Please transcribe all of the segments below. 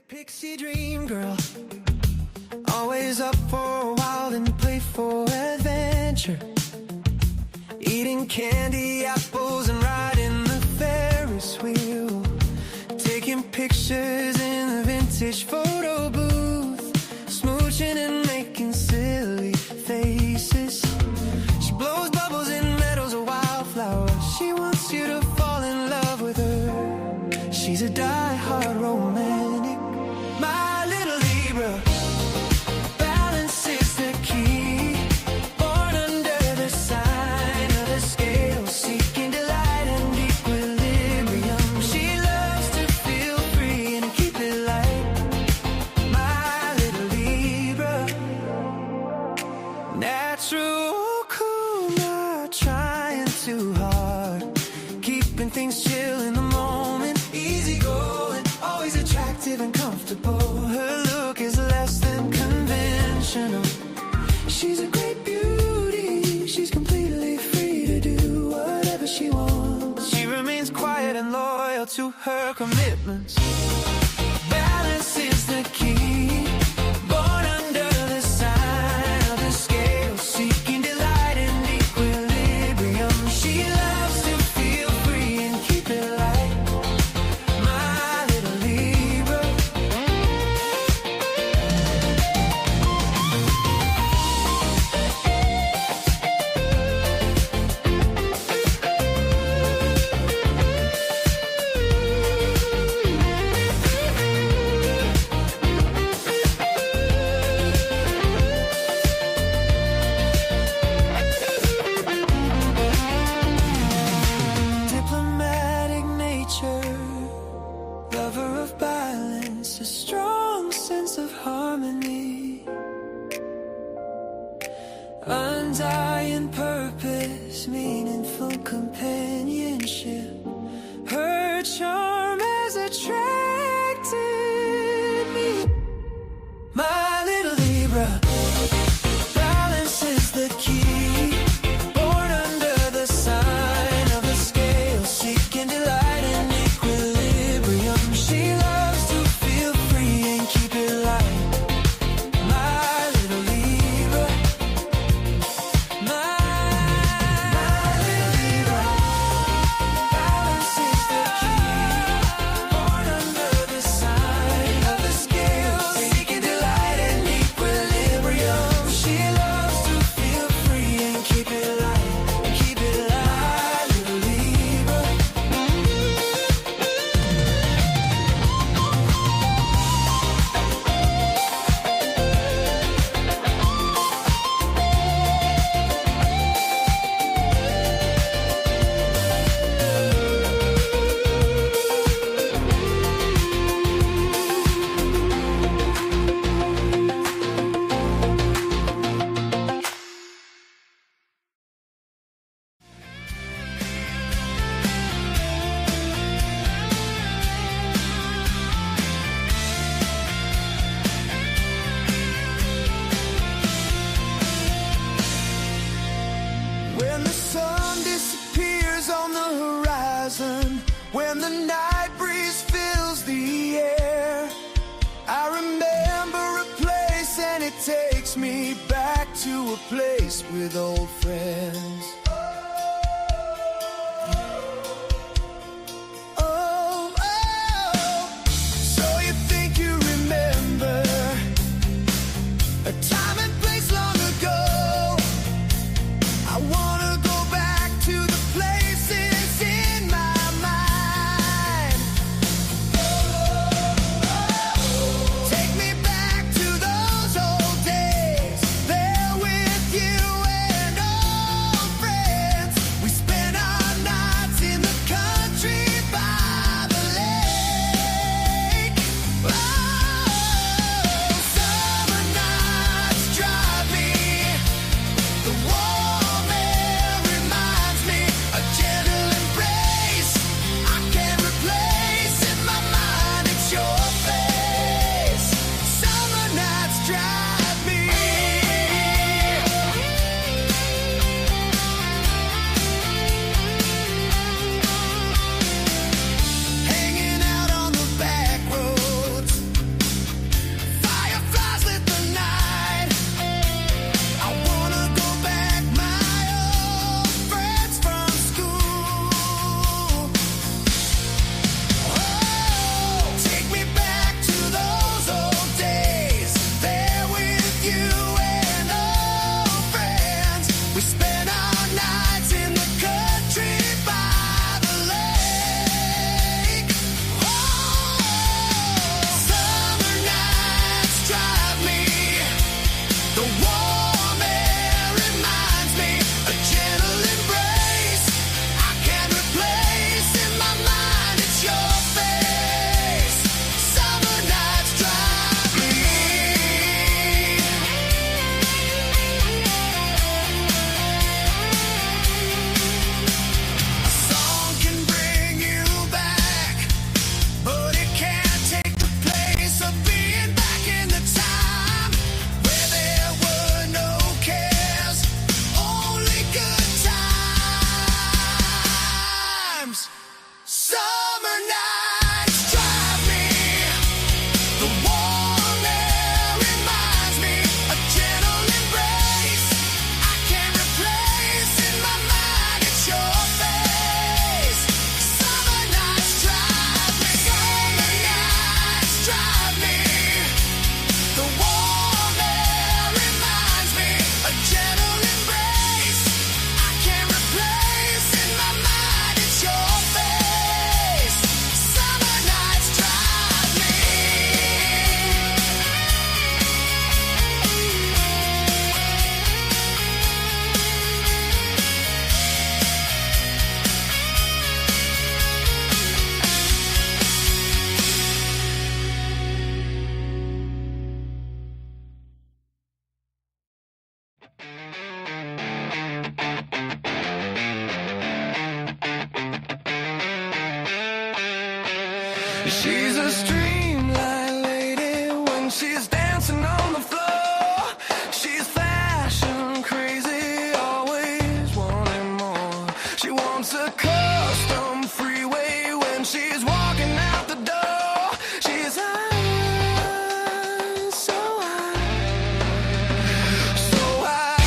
Pixie dream girl, always up for a wild and playful adventure, eating candy apples and riding the Ferris wheel, taking pictures in the vintage photo booth, smooching and making silly faces. She blows bubbles in meadows of wildflowers. She wants you to fall in love with her. She's a die-hard romantic. My little Libra, balance is the key. Born under the sign of the scale, seeking delight and equilibrium. She loves to feel free and keep it light. My little Libra, natural, cool, not trying too hard, keeping things chill in the moment, easy going, always attractive and comfortable. Her look is less than conventional. She's a great beauty. She's completely free to do whatever she wants. She remains quiet and loyal to her commitments. Balance is the key. Born under the sign of the scale, seeking delight and equilibrium. She loves to feel free and keep it light. My little Libra. Diplomatic nature, lover of balance, a strong sense of harmony, undying purpose, meaningful companionship. Her charm has attracted me. My little Libra, balance is the key. Born under the sign of the scale, seeking delight and equilibrium. She loves to feel free and keep it light. My little Libra, my little Libra, balance is the key. Born under the sign of the scale, seeking delight and equilibrium. She loves to feel free and keep it light, keep it light, little Libra. When the sun disappears on the horizon, when the night breeze fills the air, I remember a place and it takes me back to a place with old friends. Oh, oh, so you think you remember a time and place long ago? I wanna go back to the places in my mind. Take me back to those old days, there with you and old friends. She's a streamline lady when she's dancing on the floor. She's fashion crazy, always wanting more. She wants a custom freeway when she's walking out the door. She's high, so high, so high.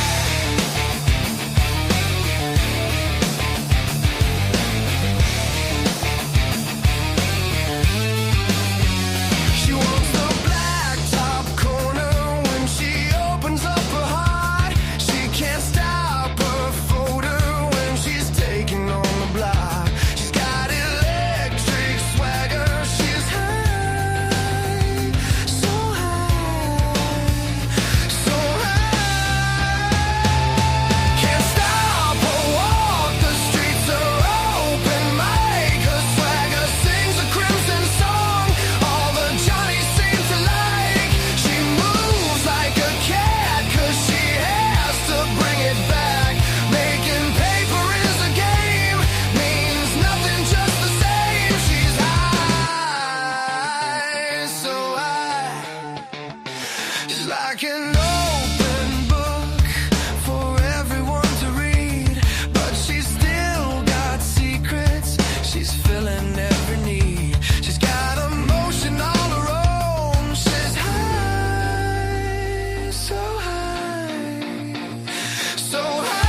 She wants the blacktop corner when she opens up her heart. She can't stop her folder when she's taking on the block. She's got electric swagger. She's high, so high, so high. Can't stop her walk. The streets are open mic. Her swagger sings a crimson song. All the Johnnies seem to like. She moves like a cat 'cause she has to bring it back. Making paper is a game. Means nothing, just the same. She's high, so high. She's like an open book for everyone to read, but she's still got secrets. She's filling every need. She's got emotion all her own. She's high, so high, so high.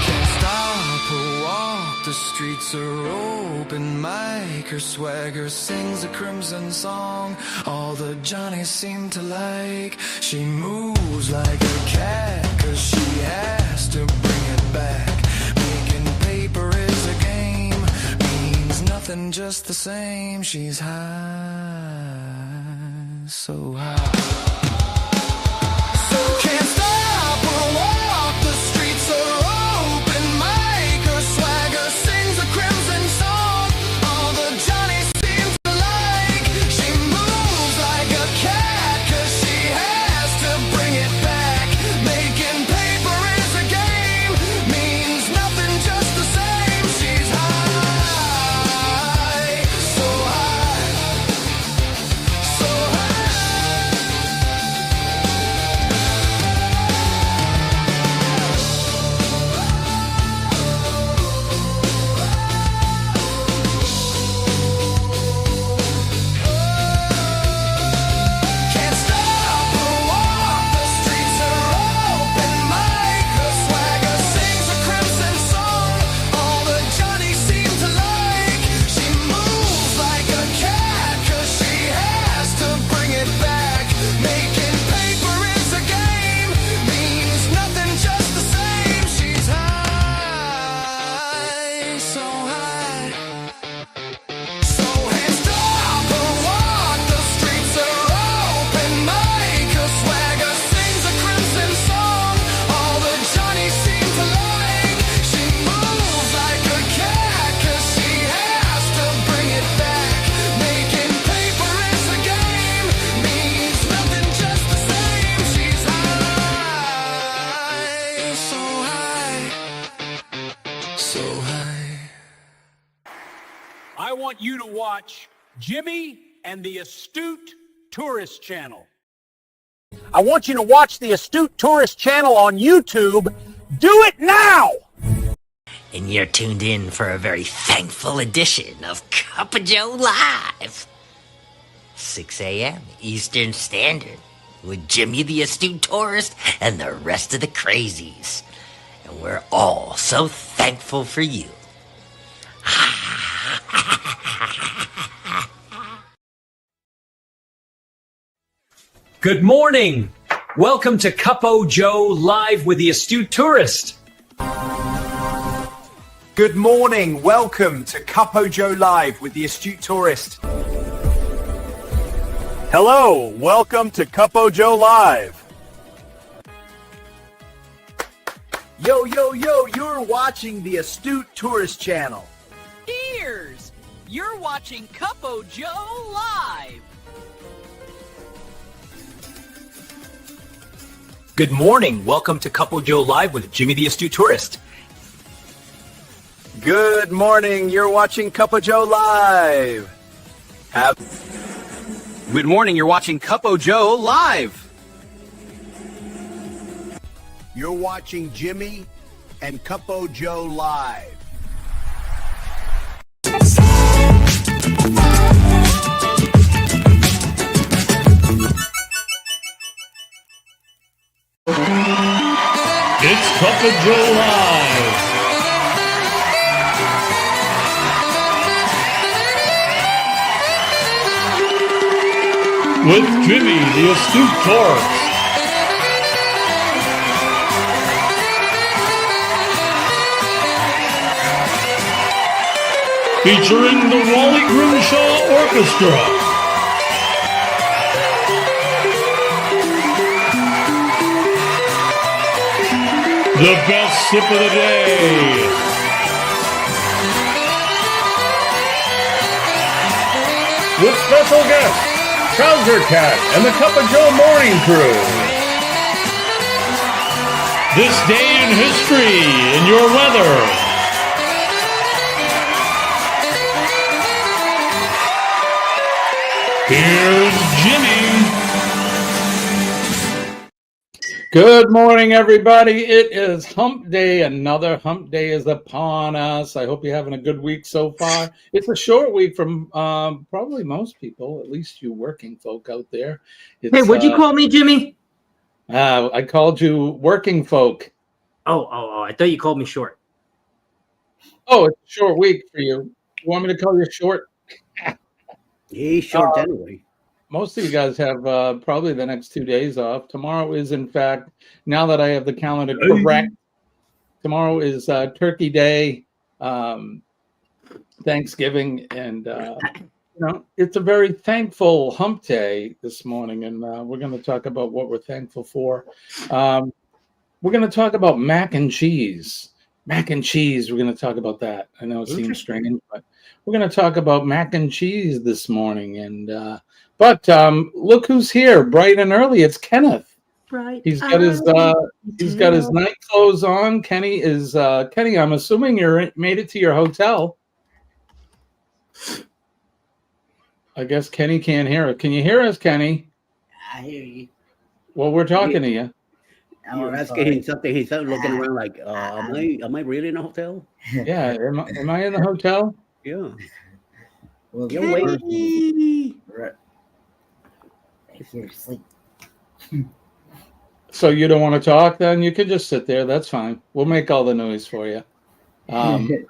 Can't stop her walk. The streets are open mic. Her swagger sings a crimson song. All the Johnnies seem to like. She moves like a cat 'cause she has to bring it back. Making paper is a game. Means nothing, just the same. She's high, so high. So can't stop her walk. The streets are open mic. Her swagger sings a crimson song. All the Johnnies seem to like. She moves like a cat 'cause she has to bring it back. Making paper is a game. Means nothing, just the same. She's high, so high, so high. Can't stop her walk. The streets are open mic. Her swagger sings a crimson song. All the Johnnies seem to like. She moves like a cat 'cause she has to bring it back. Making paper is a game. Means nothing, just the same. She's high, so high. So hands stop her walk. The streets are open mic. Her swagger sings a crimson song. All the Johnnies seem to like. She moves like a cat 'cause she has to bring it back. Making paper is a game. Means nothing, just the same. She's high, so high, so high. I want you to watch Jimmy and the Astute Tourist Channel. I want you to watch the Astute Tourist Channel on YouTube. Do it now! And you're tuned in for a very thankful edition of Cup of Joe Live. 6 a.m. Eastern Standard with Jimmy the Astute Tourist and the rest of the crazies. And we're all so thankful for you. Good morning. Welcome to Cup o' Joe Live with the Astute Tourist. Good morning. Welcome to Cuppo Joe Live with the Astute Tourist. Hello. Welcome to Cuppo Joe Live. Yo, yo, yo, you're watching the Astute Tourist channel. Ears! You're watching Cuppo Joe Live. Good morning. Welcome to Cuppo Joe Live with Jimmy the Astute Tourist. Good morning. You're watching Cuppo Joe Live. Good morning. You're watching Cuppo Joe Live. You're watching Jimmy and Cuppo Joe Live. It's Cuppo Joe Live. With Jimmy, the Astute Tourist. Featuring the Wally Grimshaw Orchestra. The best sip of the day. With special guests, Trouser Cat and the Cuppo Joe Morning Crew. This day in history in your weather. Here's Jimmy. Good morning, everybody. It is Hump Day. Another Hump Day is upon us. I hope you're having a good week so far. It's a short week from probably most people, at least you working folk out there. Hey, what'd you call me, Jimmy? I called you working folk. Oh, I thought you called me short. Oh, it's a short week for you. You want me to call you short? He's short anyway. Most of you guys have probably the next 2 days off. Tomorrow is, in fact, now that I have the calendar correct, tomorrow is Turkey Day, Thanksgiving, and it's a very thankful Hump Day this morning, and we're going to talk about what we're thankful for. We're going to talk about mac and cheese. Mac and cheese, we're going to talk about that. I know it seems strange, but we're going to talk about mac and cheese this morning, and but look who's here, bright and early. It's Kenneth. Right. He's got his night clothes on. Kenny is Kenny. I'm assuming you made it to your hotel. I guess Kenny can't hear us. Can you hear us, Kenny? I hear you. Well, we're talking to you. You're asking him something. He's looking around like, am I really in a hotel? Yeah. Am I in the hotel? Yeah. Well, You're waiting. right. If you're asleep. So you don't want to talk? Then you can just sit there. That's fine. We'll make all the noise for you. Okay.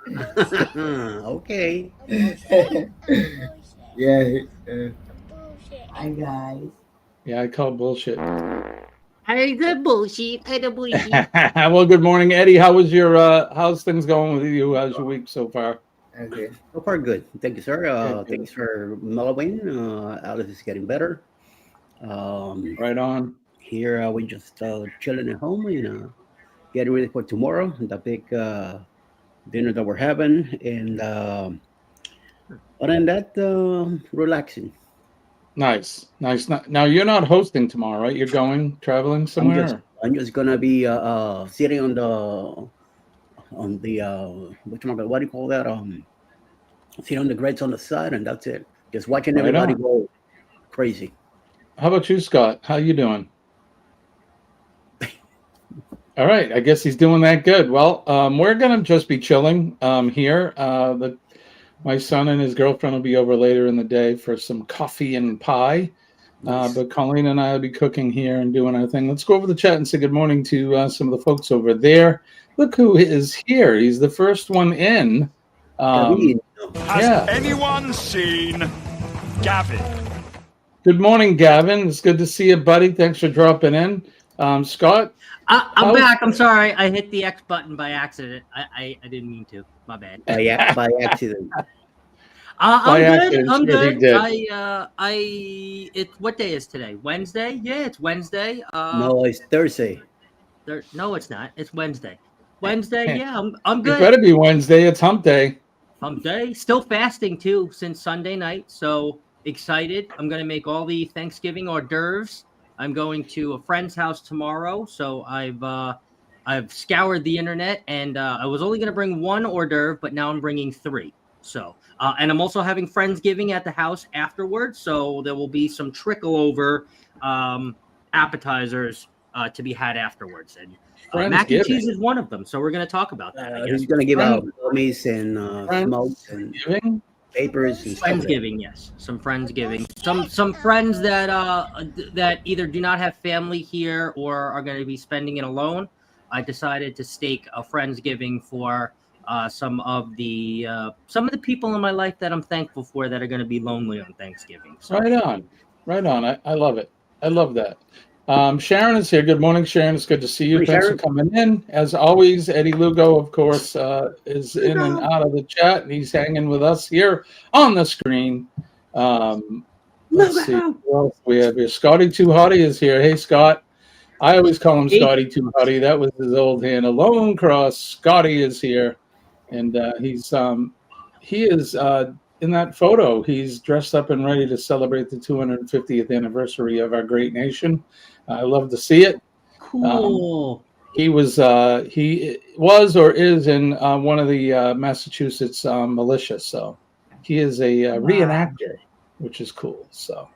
Yeah. Hi, guys. Yeah, I call bullshit. I the bullshit. Well, good morning, Eddie. How's things going with you? How's your week so far? Okay. So far, good. Thank you, sir. Thanks for mellowing. Alice is getting better. Right on. Here we just chilling at home, getting ready for tomorrow, the big dinner that we're having, and other than that, relaxing. Nice. Now you're not hosting tomorrow, right? You're traveling somewhere. I'm just gonna be sitting on the what do you call that? Sitting on the grates on the side, and that's it. Just watching everybody go crazy. How about you, Scott? How you doing? All right. I guess he's doing that good. Well, we're going to just be chilling here. My son and his girlfriend will be over later in the day for some coffee and pie. Nice. But Colleen and I will be cooking here and doing our thing. Let's go over the chat and say good morning to some of the folks over there. Look who is here. He's the first one in. Has anyone seen Gavin? Good morning, Gavin. It's good to see you, buddy. Thanks for dropping in. Scott? I'm back. I'm sorry. I hit the X button by accident. I didn't mean to. My bad. By accident. I'm good. I'm sure he good. did. It's what day is today? Wednesday? Yeah, it's Wednesday. No, it's Thursday. No, it's not. It's Wednesday. Wednesday. Yeah, I'm It good. better be Wednesday. It's Hump Day. Hump Day. Still fasting too since Sunday night. So excited. I'm gonna make all the Thanksgiving hors d'oeuvres. I'm going to a friend's house tomorrow. So I've scoured the internet, and I was only gonna bring one hors d'oeuvre, but now I'm bringing 3. So and I'm also having Friendsgiving at the house afterwards. So there will be some trickle over appetizers to be had afterwards. And mac and cheese is one of them. So we're going to talk about that. He's going to give out gummies and smokes and papers. And Friendsgiving, yes, some Friendsgiving. Some friends that that either do not have family here or are going to be spending it alone. I decided to stake a Friendsgiving for some of the people in my life that I'm thankful for that are going to be lonely on Thanksgiving. So. Right on. I love it. I love that. Sharon is here. Good morning, Sharon. It's good to see you. Thanks for coming in. As always, Eddie Lugo, of course, is in and out of the chat, and he's hanging with us here on the screen. Let's see what else we have here. Scotty Too Hottie is here. Hey, Scott. I always call him Scotty Too Hottie. That was his old handle. Lone Cross. Scotty is here, and he is in that photo. He's dressed up and ready to celebrate the 250th anniversary of our great nation. I love to see it. Cool. He was or is in one of the Massachusetts militia, so he is a reenactor, which is cool. So,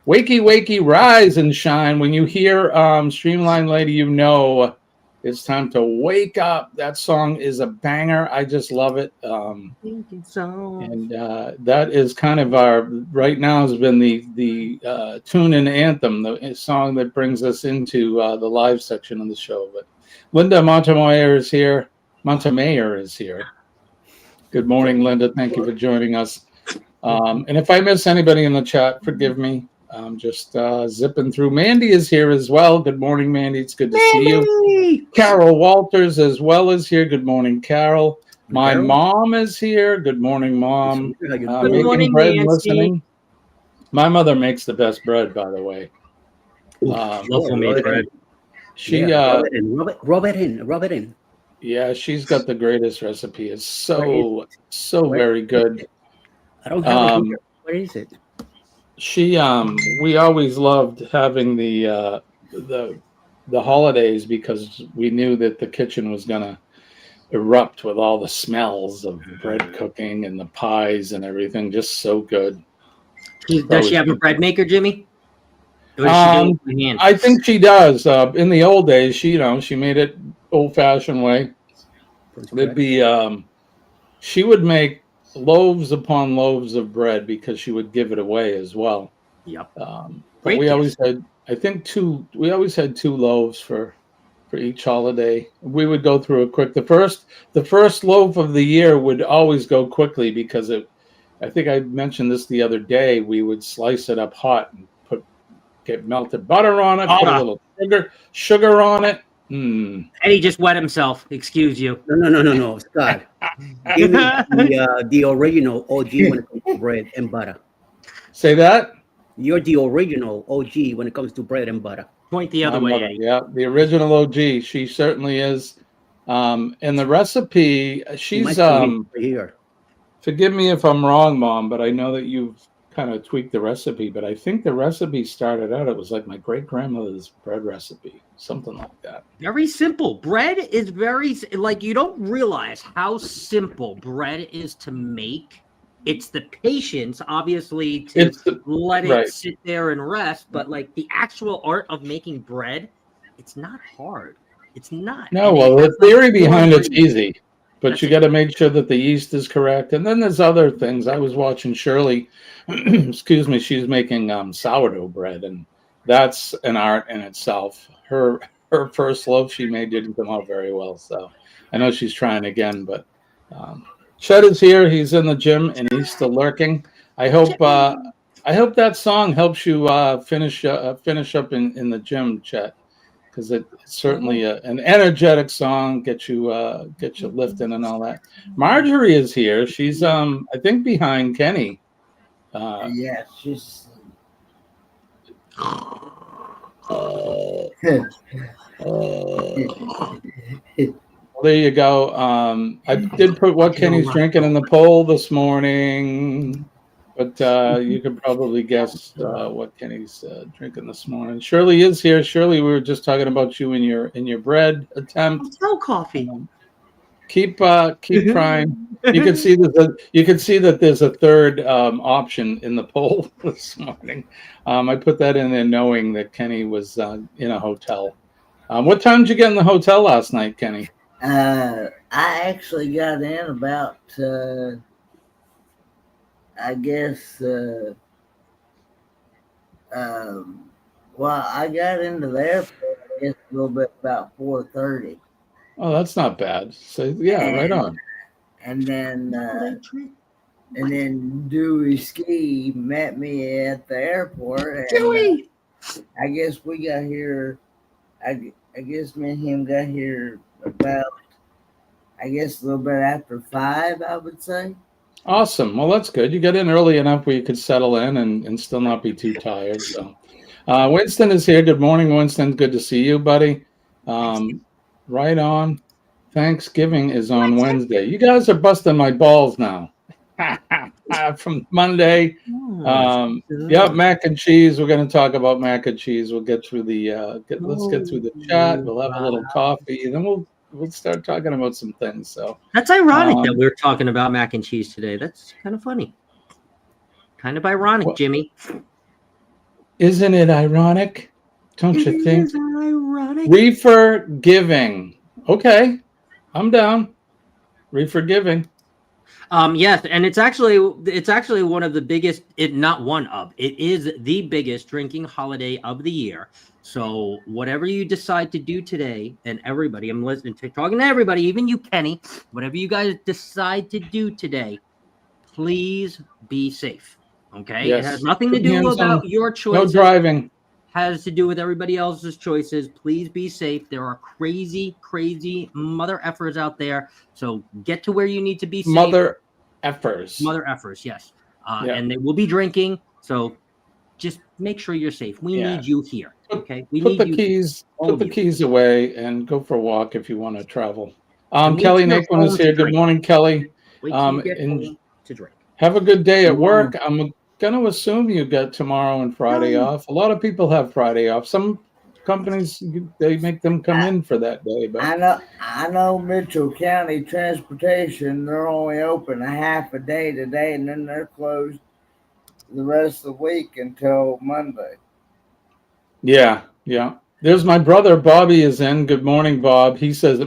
wakey, wakey, rise and shine. When you hear Streamline Lady, you know it's time to wake up. That song is a banger. I just love it. And that is kind of our, right now has been the tune and anthem, the song that brings us into the live section of the show. But Linda Montemayor is here. Good morning, Linda. Thank you for joining us. And if I miss anybody in the chat, forgive me. I'm just zipping through. Mandy is here as well. Good morning, Mandy. It's good to see you. Carol Walters as well is here. Good morning, Carol. My mom is here. Good morning, Mom. Good morning, bread Nancy. listening. My mother makes the best bread, by the way. Love homemade bread. She rub it in. Yeah, she's got the greatest recipe. It's so very good. I don't have it here. Where is it? We always loved having the holidays because we knew that the kitchen was gonna erupt with all the smells of bread cooking and the pies and everything. Just so good. Does she have a bread maker, Jimmy? Or does she do it with hand? I think she does. In the old days, she made it old-fashioned way. There'd be she would make loaves upon loaves of bread because she would give it away as well. Yep. But we always had, I think, we always had 2 loaves for each holiday. We would go through it quick. The first loaf of the year would always go quickly because I think I mentioned this the other day. We would slice it up hot and get melted butter on it, put a little sugar on it. Eddie just wet himself. Excuse you. No, Scott. Give me the original OG when it comes to bread and butter. Say that? You're the original OG when it comes to bread and butter. Point the other way, Eddie. Yeah, the original OG. She certainly is. And the recipe, she's here. Forgive me if I'm wrong, Mom, but I know that you've kind of tweaked the recipe, but I think the recipe started out, it was like my great-grandmother's bread recipe, something like that. Very simple. Bread is very, like, you don't realize how simple bread is to make. It's the patience, obviously, to let it sit there and rest, but like the actual art of making bread, it's not hard. It's not. No, well, the theory behind it's easy. But you got to make sure that the yeast is correct. And then there's other things. I was watching Shirley, excuse me, she's making sourdough bread, and that's an art in itself. Her first loaf she made didn't come out very well, so I know she's trying again. But Chet is here. He's in the gym, and he's still lurking. I hope that song helps you finish up in the gym, Chet. because it's certainly an energetic song, get you lifting and all that. Marjorie is here. She's I think behind Kenny. Yeah, she's. Well, there you go. I did put what Kenny's drinking in the poll this morning, but you could probably guess what Kenny's drinking this morning. Shirley is here. Shirley, we were just talking about you and your bread attempt. No coffee. Keep trying. You can see that there's a third option in the poll this morning. I put that in there knowing that Kenny was in a hotel. What time did you get in the hotel last night, Kenny? I actually got in about, I guess, well, I got into the airport, I guess, a little bit about 4:30. Oh, that's not bad. So yeah, right on. And then Dewey Ski met me at the airport. And, Dewey! I guess we got here. I guess me and him got here about, I guess, a little bit after 5, I would say. Awesome. Well, that's good. You got in early enough where you could settle in and still not be too tired. So, Winston is here. Good morning, Winston. Good to see you, buddy. Right on. Thanksgiving is on Wednesday. You guys are busting my balls now. From Monday. Yep, mac and cheese. We're going to talk about mac and cheese. We'll get through the let's get through the chat. We'll have a little coffee, and then we'll start talking about some things. So that's ironic that we're talking about mac and cheese today. That's kind of funny. Kind of ironic, Jimmy. Isn't it ironic? Don't you think? Is ironic. Reefer giving. Okay, I'm down. Reefer giving. Yes, and it's actually one of the biggest, if not one of, it is the biggest drinking holiday of the year. So whatever you decide to do today, and everybody, I'm listening to talking to everybody, even you, Kenny, whatever you guys decide to do today, please be safe. Okay, Yes. It has nothing to do about your choices. No driving. Has to do with everybody else's choices. Please be safe. There are crazy mother effers out there. So get to where you need to be safe. Mother effers, yes. And they will be drinking. So just make sure you're safe. We need you here. Okay. Put the keys away and go for a walk if you want to travel. Kelly Naquin is here. Good morning, Kelly. Wait till you get home to drink. Have a good day at work. I'm going to assume you get tomorrow and Friday off. A lot of people have Friday off. Some companies, they make them come in for that day. But I know Mitchell County Transportation, they're only open a half a day today, and then they're closed the rest of the week until Monday. Yeah. There's my brother, Bobby is in. Good morning, Bob. He says,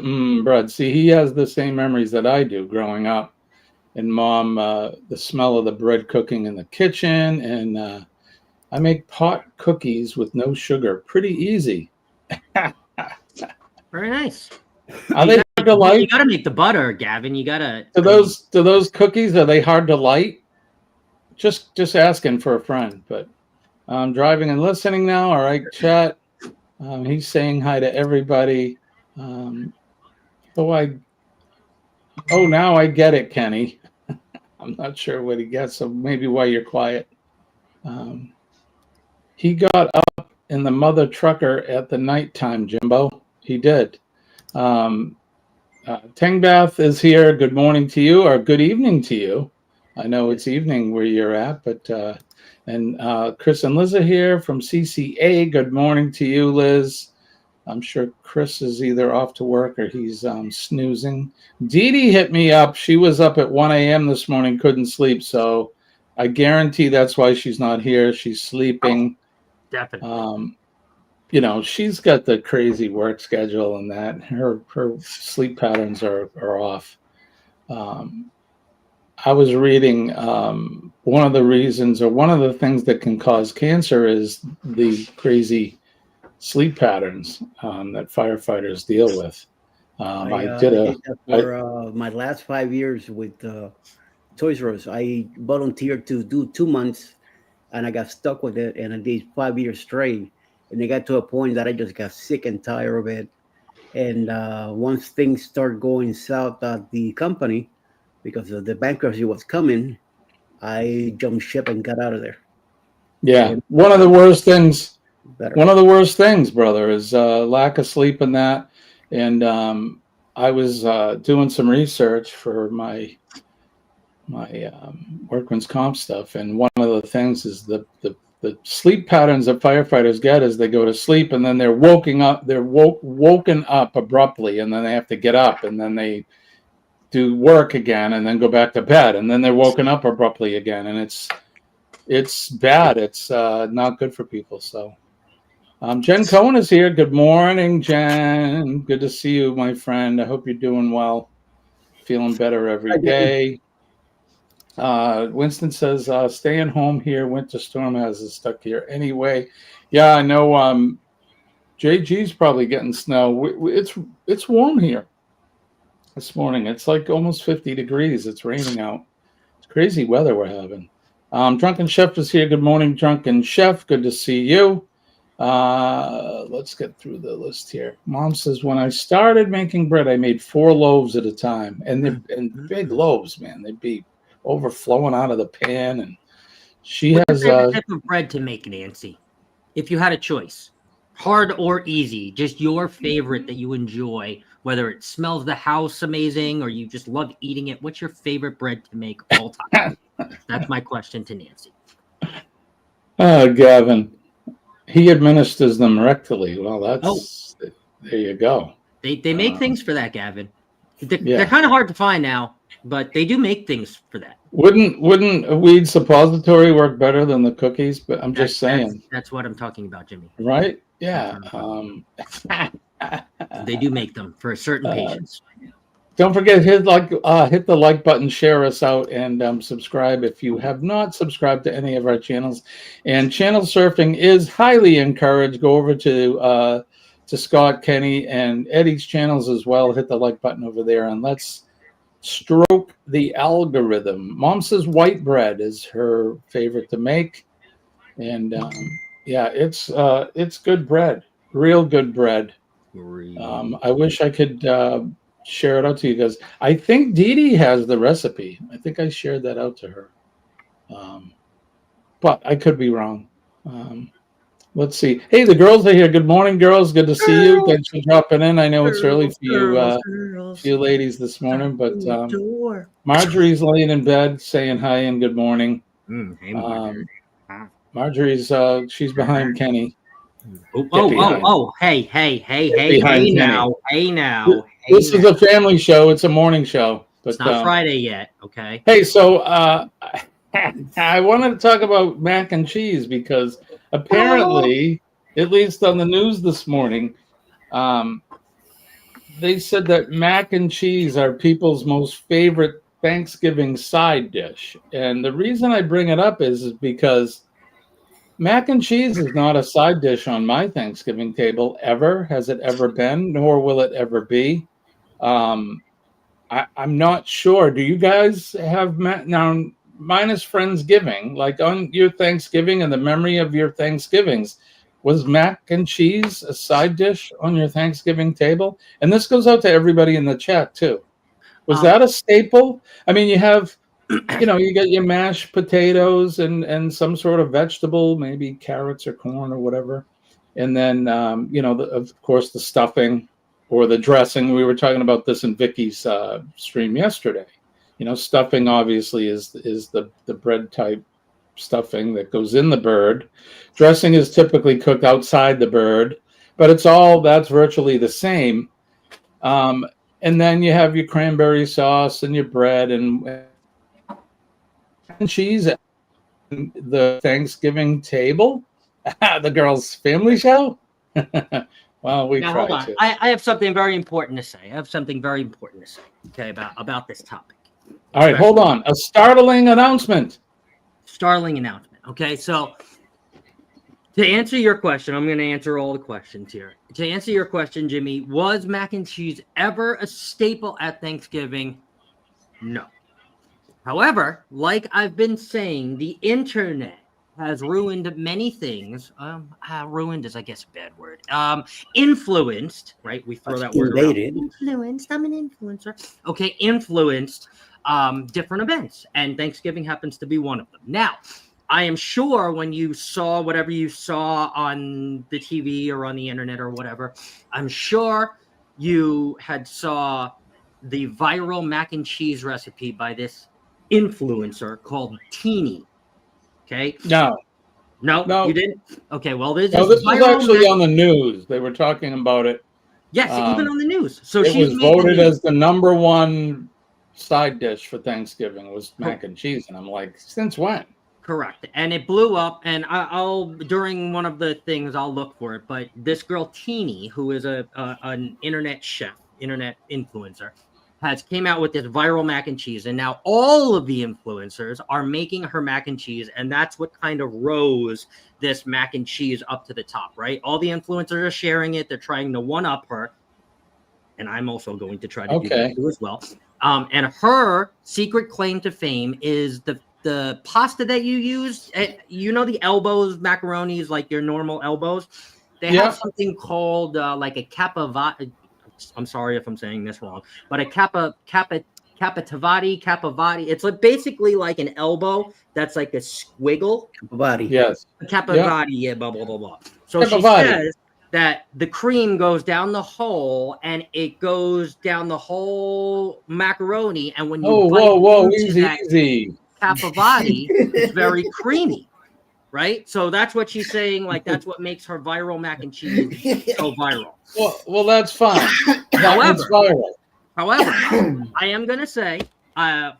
bread. See, he has the same memories that I do growing up. And Mom, the smell of the bread cooking in the kitchen. And I make pot cookies with no sugar. Pretty easy. Very nice. Are they hard to light? You got to make the butter, Gavin. You got to. Do those cookies, are they hard to light? Just asking for a friend. But I'm driving and listening now. All right, chat. He's saying hi to everybody. Now I get it, Kenny. I'm not sure what he gets, so maybe why you're quiet. He got up in the mother trucker at the nighttime, Jimbo. He did. Tengbath is here. Good morning to you, or good evening to you. I know it's evening where you're at, but and Chris and Liz are here from CCA. Good morning to you, Liz. I'm sure Chris is either off to work or he's snoozing. Dee Dee hit me up. She was up at 1 a.m. this morning, couldn't sleep. So I guarantee that's why she's not here. She's sleeping. Definitely. She's got the crazy work schedule and that. Her sleep patterns are off. I was reading one of the reasons, or one of the things that can cause cancer is the crazy sleep patterns that firefighters deal with. For my last 5 years with Toys R Us, I volunteered to do 2 months, and I got stuck with it, and I did 5 years straight. and it got to a point that I just got sick and tired of it. And once things start going south at the company, because of the bankruptcy was coming, I jumped ship and got out of there. Yeah, And one of the worst things. better. One of the worst things, brother, is lack of sleep and that. And I was doing some research for my workman's comp stuff, and one of the things is the sleep patterns that firefighters get is they go to sleep and then they're woken up abruptly, and then they have to get up and then they do work again and then go back to bed, and then they're woken up abruptly again, and it's bad. It's not good for people. So Jen Cohen is here. Good morning, Jen. Good to see you, my friend. I hope you're doing well, feeling better every day. Winston says, staying home here. Winter storm has us stuck here anyway. Yeah, I know. JG's probably getting snow. It's warm here this morning. It's like almost 50 degrees. It's raining out. It's crazy weather we're having. Drunken Chef is here. Good morning, Drunken Chef. Good to see you. Let's get through the list here. Mom says, when I started making bread, I made 4 loaves at a time. And they're big loaves, man. They'd be overflowing out of the pan. And she What's has your favorite type of bread to make, Nancy? If you had a choice, hard or easy, just your favorite that you enjoy, whether it smells the house amazing or you just love eating it. What's your favorite bread to make all time? That's my question to Nancy. Gavin. He administers them rectally. Well, that's there you go. They make things for that, Gavin. They're kind of hard to find now, but they do make things for that. Wouldn't a weed suppository work better than the cookies? But I'm just saying. That's what I'm talking about, Jimmy. Right? Yeah. They do make them for certain patients. Don't forget, hit the like button, share us out, and subscribe if you have not subscribed to any of our channels. And channel surfing is highly encouraged. Go over to Scott, Kenny, and Eddie's channels as well. Hit the like button over there, and let's stroke the algorithm. Mom says white bread is her favorite to make, and yeah, it's good bread, real good bread. I wish I could share it out to you guys. I think Dee Dee has the recipe. I think I shared that out to her, but I could be wrong. Let's see. Hey, the girls are here. Good morning, girls. Good to see you. Thanks for dropping in. I know it's early for you ladies this morning, but Marjorie's laying in bed saying hi and good morning. Hey, Marjorie. Marjorie's she's behind Kenny. Hey now. This is a family show. It's a morning show. But it's not Friday yet, okay? Hey, so I wanted to talk about mac and cheese because apparently, at least on the news this morning, they said that mac and cheese are people's most favorite Thanksgiving side dish. And the reason I bring it up is because mac and cheese is not a side dish on my Thanksgiving table ever. Has it ever been? Nor will it ever be. I'm not sure. Do you guys have now? Mine is Friendsgiving. Like on your Thanksgiving and the memory of your Thanksgivings, was mac and cheese a side dish on your Thanksgiving table? And this goes out to everybody in the chat too. Was that a staple? I mean, you have, you get your mashed potatoes and some sort of vegetable, maybe carrots or corn or whatever. And then, of course, the stuffing or the dressing. We were talking about this in Vicky's stream yesterday. Stuffing obviously is the bread type stuffing that goes in the bird. Dressing is typically cooked outside the bird, but that's virtually the same. And then you have your cranberry sauce and your bread and cheese at the Thanksgiving table. The girls' family show. Well, now, hold on. I have something very important to say. Okay, about this topic. All right, hold on. A startling announcement. Okay, so to answer your question, I'm going to answer all the questions here. To answer your question, Jimmy, was mac and cheese ever a staple at Thanksgiving? No. However, like I've been saying, the internet has ruined many things. Ruined is, I guess, a bad word. Influenced, right? We throw that word around. Influenced. I'm an influencer. Okay, influenced different events, and Thanksgiving happens to be one of them. Now, I am sure when you saw whatever you saw on the TV or on the internet or whatever, I'm sure you had saw the viral mac and cheese recipe by this influencer called Teeny. Okay. No, you didn't. Okay, well, this was actually on the news. They were talking about it. Yes, even on the news. So it she's was voted as the #1 side dish for Thanksgiving was mac and cheese, and I'm like, since when? Correct, and it blew up. And I'll during one of the things I'll look for it. But this girl Teeny, who is an internet chef, internet influencer, has came out with this viral mac and cheese, and now all of the influencers are making her mac and cheese, and that's what kind of rose this mac and cheese up to the top, right? All the influencers are sharing it. They're trying to one-up her, and I'm also going to try to do that too as well. And her secret claim to fame is the pasta that you use. You know the elbows, macaronis, like your normal elbows? They have something called like a capivati. I'm sorry if I'm saying this wrong, but a capivati. It's like basically like an elbow that's like a squiggle. Capivati. Yes. Capivati. Yeah. Blah blah blah blah. So she says that the cream goes down the hole and it goes down the whole macaroni, and when you bite into easy. Capivati, it's very creamy. Right, so that's what she's saying. Like that's what makes her viral mac and cheese so viral. Well, that's fine. However, I am gonna say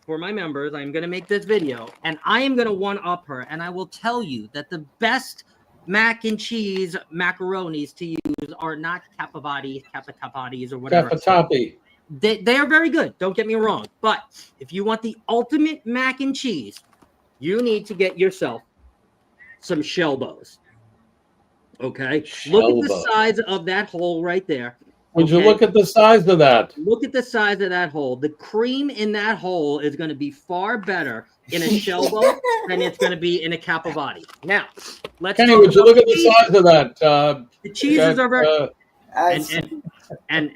for my members, I'm gonna make this video, and I am gonna one-up her, and I will tell you that the best mac and cheese macaronis to use are not capivatis or whatever. Capitapi. They are very good. Don't get me wrong, but if you want the ultimate mac and cheese, you need to get yourself some shellbows. Okay. Look at the size of that hole right there. Would you look at the size of that? Look at the size of that hole. The cream in that hole is going to be far better in a shellbow than it's going to be in a capivati. Now, let's Kenny, would you look at the size of that? The cheeses are very and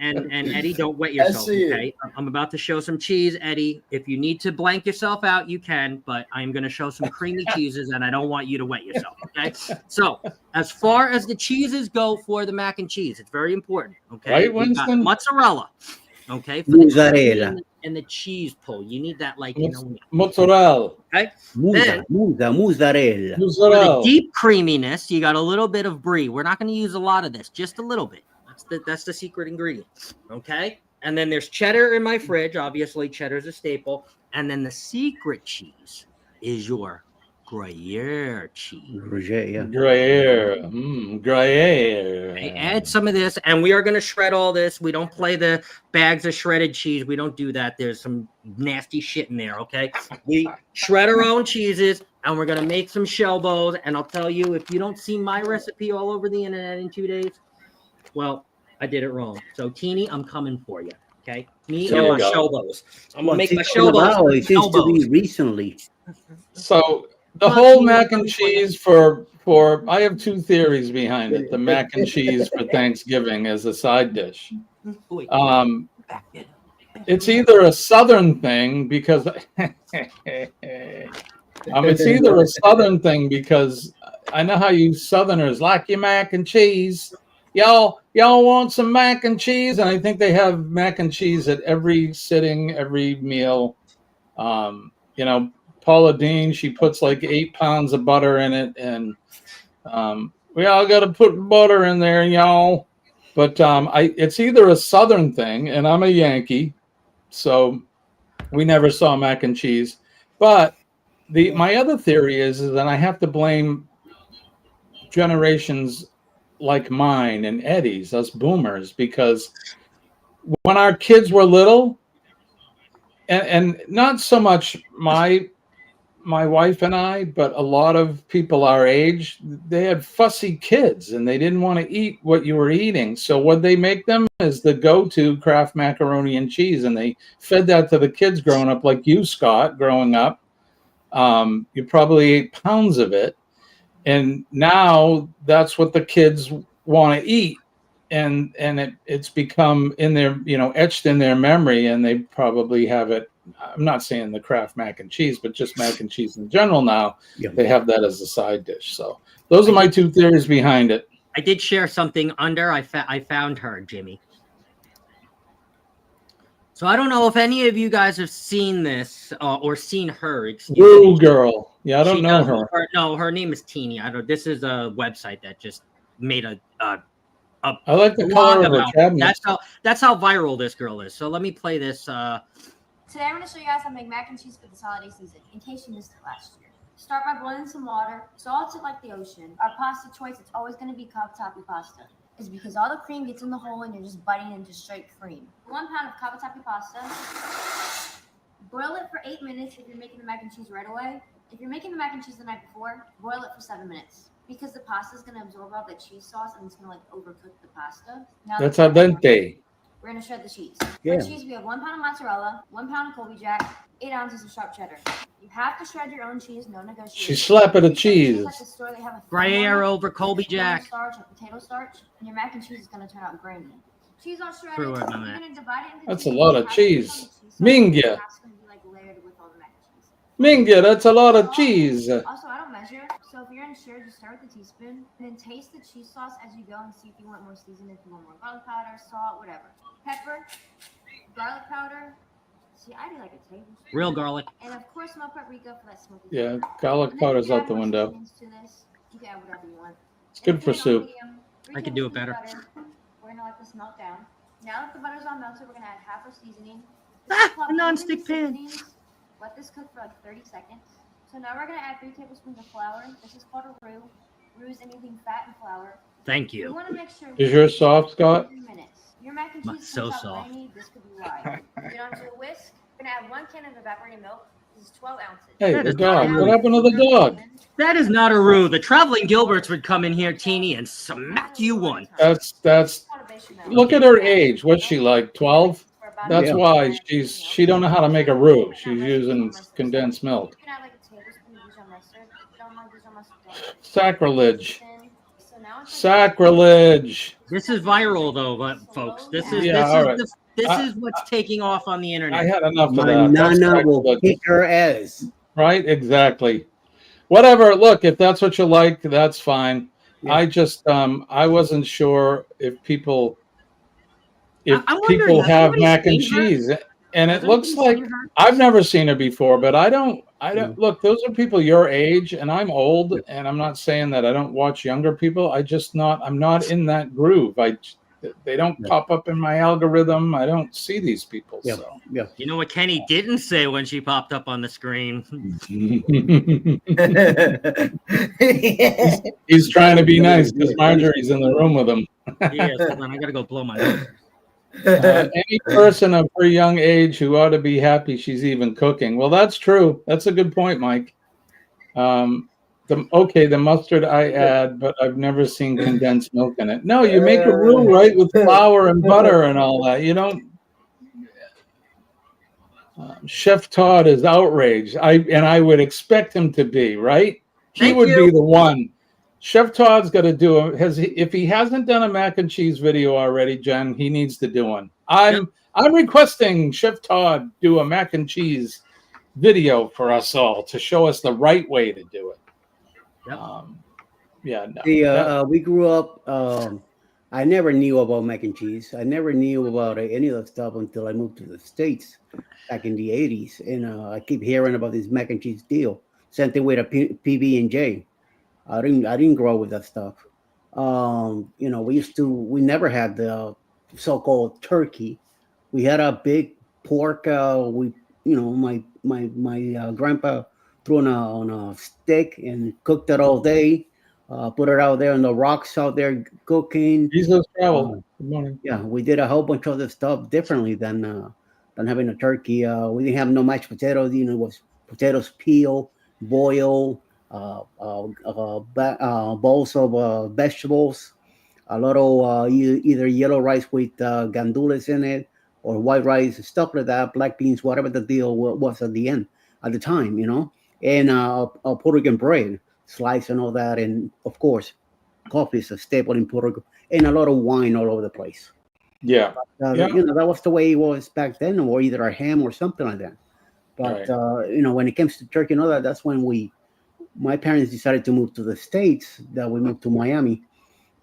Eddie, don't wet yourself. Okay, I'm about to show some cheese, Eddie. If you need to blank yourself out, you can, but I'm going to show some creamy cheeses, and I don't want you to wet yourself. Okay, so as far as the cheeses go for the mac and cheese, it's very important. Okay, right, Winston? Mozzarella. Okay, for mozzarella and the cheese pull, you need that like mozzarella. Okay, mozzarella. For the deep creaminess, you got a little bit of brie. We're not going to use a lot of this, just a little bit. That's the secret ingredient. Okay. And then there's cheddar in my fridge. Obviously, cheddar's a staple. And then the secret cheese is your Gruyere cheese. Gruyere. Okay, add some of this, and we are going to shred all this. We don't play the bags of shredded cheese. We don't do that. There's some nasty shit in there. Okay. We shred our own cheeses, and we're going to make some shellbows. And I'll tell you, if you don't see my recipe all over the internet in 2 days, well, I did it wrong. So, Teeny, I'm coming for you. Okay, me and my shellbows. I'm gonna make my shellbows. It seems to be recently. So the whole mac and cheese for I have two theories behind it. The mac and cheese for Thanksgiving as a side dish. It's either a Southern thing because it's either a Southern thing because I know how you Southerners like your mac and cheese. Y'all want some mac and cheese? And I think they have mac and cheese at every sitting, every meal. Paula Deen, she puts like 8 pounds of butter in it, and we all got to put butter in there, y'all. But it's either a Southern thing, and I'm a Yankee, so we never saw mac and cheese. But my other theory is that I have to blame generations like mine and Eddie's, us boomers, because when our kids were little, and not so much my wife and I, but a lot of people our age, they had fussy kids and they didn't want to eat what you were eating. So what they make them is the go-to Kraft macaroni and cheese, and they fed that to the kids growing up, like you, Scott, growing up. You probably ate pounds of it. And now that's what the kids want to eat. And it's become in their, etched in their memory, and they probably have it. I'm not saying the Kraft mac and cheese, but just mac and cheese in general now. Yeah. They have that as a side dish. So those are my two theories behind it. I did share something under. I found her, Jimmy. So I don't know if any of you guys have seen this or seen her. Woo girl. Yeah, I don't know her. No, her name is Teeny. This is a website that just made a I like the color of her cabinet. That's how viral this girl is. So let me play this. Today I'm going to show you guys how to make mac and cheese for this holiday season, in case you missed it last year. Start by boiling some water. Salt it like the ocean. Our pasta choice, it's always going to be cavatappi pasta. It's because all the cream gets in the hole and you're just biting into straight cream. 1 pound of cavatappi pasta. Boil it for 8 minutes if you're making the mac and cheese right away. If you're making the mac and cheese the night before, boil it for 7 minutes. Because the pasta is going to absorb all the cheese sauce and it's going to overcook the pasta. Now that's al dente. We're going to shred the cheese. Yeah. For cheese, we have 1 pound of mozzarella, 1 pound of Colby Jack, 8 ounces of sharp cheddar. You have to shred your own cheese, no negotiation. She's slapping the cheese. At the store, they have a Gruyere over Colby Jack. Starch or potato starch, and your mac and cheese is going to turn out grainy. Cheese all shredded. True, You're going to divide it into That's a lot of cheese. Mingya. It's going to be layered with all the mac and cheese. Mingya, that's a lot of cheese. Also, I don't measure, so if you're unsure, just start with a teaspoon, and then taste the cheese sauce as you go and see if you want more seasoning, if you want more garlic powder, salt, whatever. Pepper, garlic powder. See, I do like a tablespoon. Real garlic. And of course, smoked paprika for that smoky Yeah, flavor. garlic powder's out the window. To this, you can add whatever you want. It's good for soup. I could do it better. We're gonna let this melt down. Now that the butter's all melted, we're gonna add half a seasoning. A non-stick pan. Let this cook for like 30 seconds. So now we're gonna add 3 tablespoons of flour. This is called a roux. Roux is anything fat and flour. Thank You you. want to make sure. Is yours soft, Scott? 3 minutes. Your mac and cheese So comes out soft. grainy. This could be why. Get onto a whisk. We're gonna add 1 can of evaporated milk. This is 12 ounces. Hey, That the is dog. not What happened to the dog? That is not a roux. The traveling Gilberts would come in here, Teeny, and smack you one. That's. Look at her age. What's she like? 12? That's why she don't know how to make a roux. She's using condensed milk. You can add like a tablespoon of Dijon mustard. You don't like Dijon mustard. Sacrilege. So now it's Sacrilege. This is viral, though, folks. This is Yeah, all right. this is what's taking off on the internet. I had enough of My that. That's nana will sacrilege. kick her ass. Right? Exactly. Whatever. Look, if that's what you like, that's fine. Yeah. I just I wasn't sure if people I'm wondering, has have somebody mac and seen her? cheese, and Has it looks anybody like seen her? I've never seen her before, but I don't look, those are people your age, and I'm old, and I'm not saying that I don't watch younger people. I'm not in that groove. They don't pop up in my algorithm. I don't see these people. Yeah. So Yeah. You know what Kenny didn't say when she popped up on the screen? he's trying to be nice because Marjorie's in the room with him. Yes, hold on, I gotta go blow my nose. Any person of her young age who ought to be happy she's even cooking. Well, that's true. That's a good point, Mike. The mustard I add, but I've never seen condensed milk in it. No, you make a roux, right, with flour and butter and all that. You don't. Chef Todd is outraged. I would expect him to be, right. He would be the one. Chef Todd's got to do if he hasn't done a mac and cheese video already, Jen, he needs to do one. I'm requesting Chef Todd do a mac and cheese video for us all to show us the right way to do it. Yep. We grew up. I never knew about mac and cheese. I never knew about any of that stuff until I moved to the States back in the 80s, and I keep hearing about this mac and cheese deal. Same thing with a PB&J. I didn't grow up with that stuff. We never had the so-called turkey. We had a big pork. My grandpa threw on a stick and cooked it all day. Put it out there on the rocks out there cooking. Jesus travel. Good morning. Yeah, we did a whole bunch of other stuff differently than having a turkey. We didn't have no mashed potatoes. It was potatoes peel, boil. Bowls of vegetables, a lot of either yellow rice with gandules in it, or white rice, stuff like that, black beans, whatever the deal was at the time, and Puerto Rican bread. slice and all that. And of course, coffee is a staple in Puerto Rico, and a lot of wine all over the place. Yeah. Yeah. You know, that was the way it was back then, or either a ham or something like that. But you know, when it comes to turkey and all that, that's when my parents decided to move to the States. That we moved to Miami.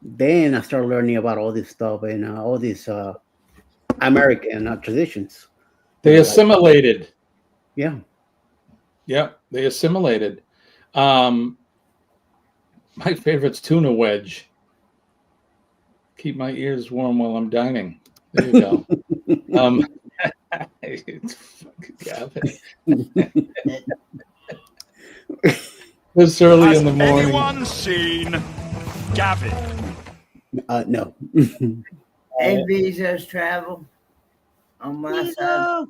Then I started learning about all this stuff and all these American traditions. They assimilated. Yeah. Yeah, they assimilated. My favorite's tuna wedge. Keep my ears warm while I'm dining. There you go. It's fucking Gavin. This early in the morning. Has anyone seen Gavin? No. Hey, visas travel on my side.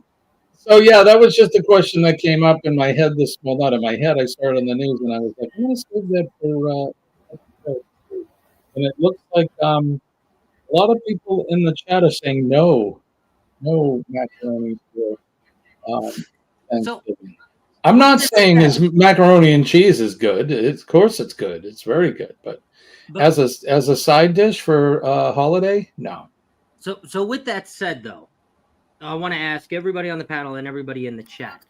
So yeah, that was just a question that came up in my head not in my head. I saw it on the news and I was like, I'm gonna save that for and it looks like a lot of people in the chat are saying no macaroni for Thanksgiving. I'm not saying his macaroni and cheese is good. Of course it's good. It's very good, but as a side dish for a holiday, no. So with that said, though, I want to ask everybody on the panel and everybody in the chat,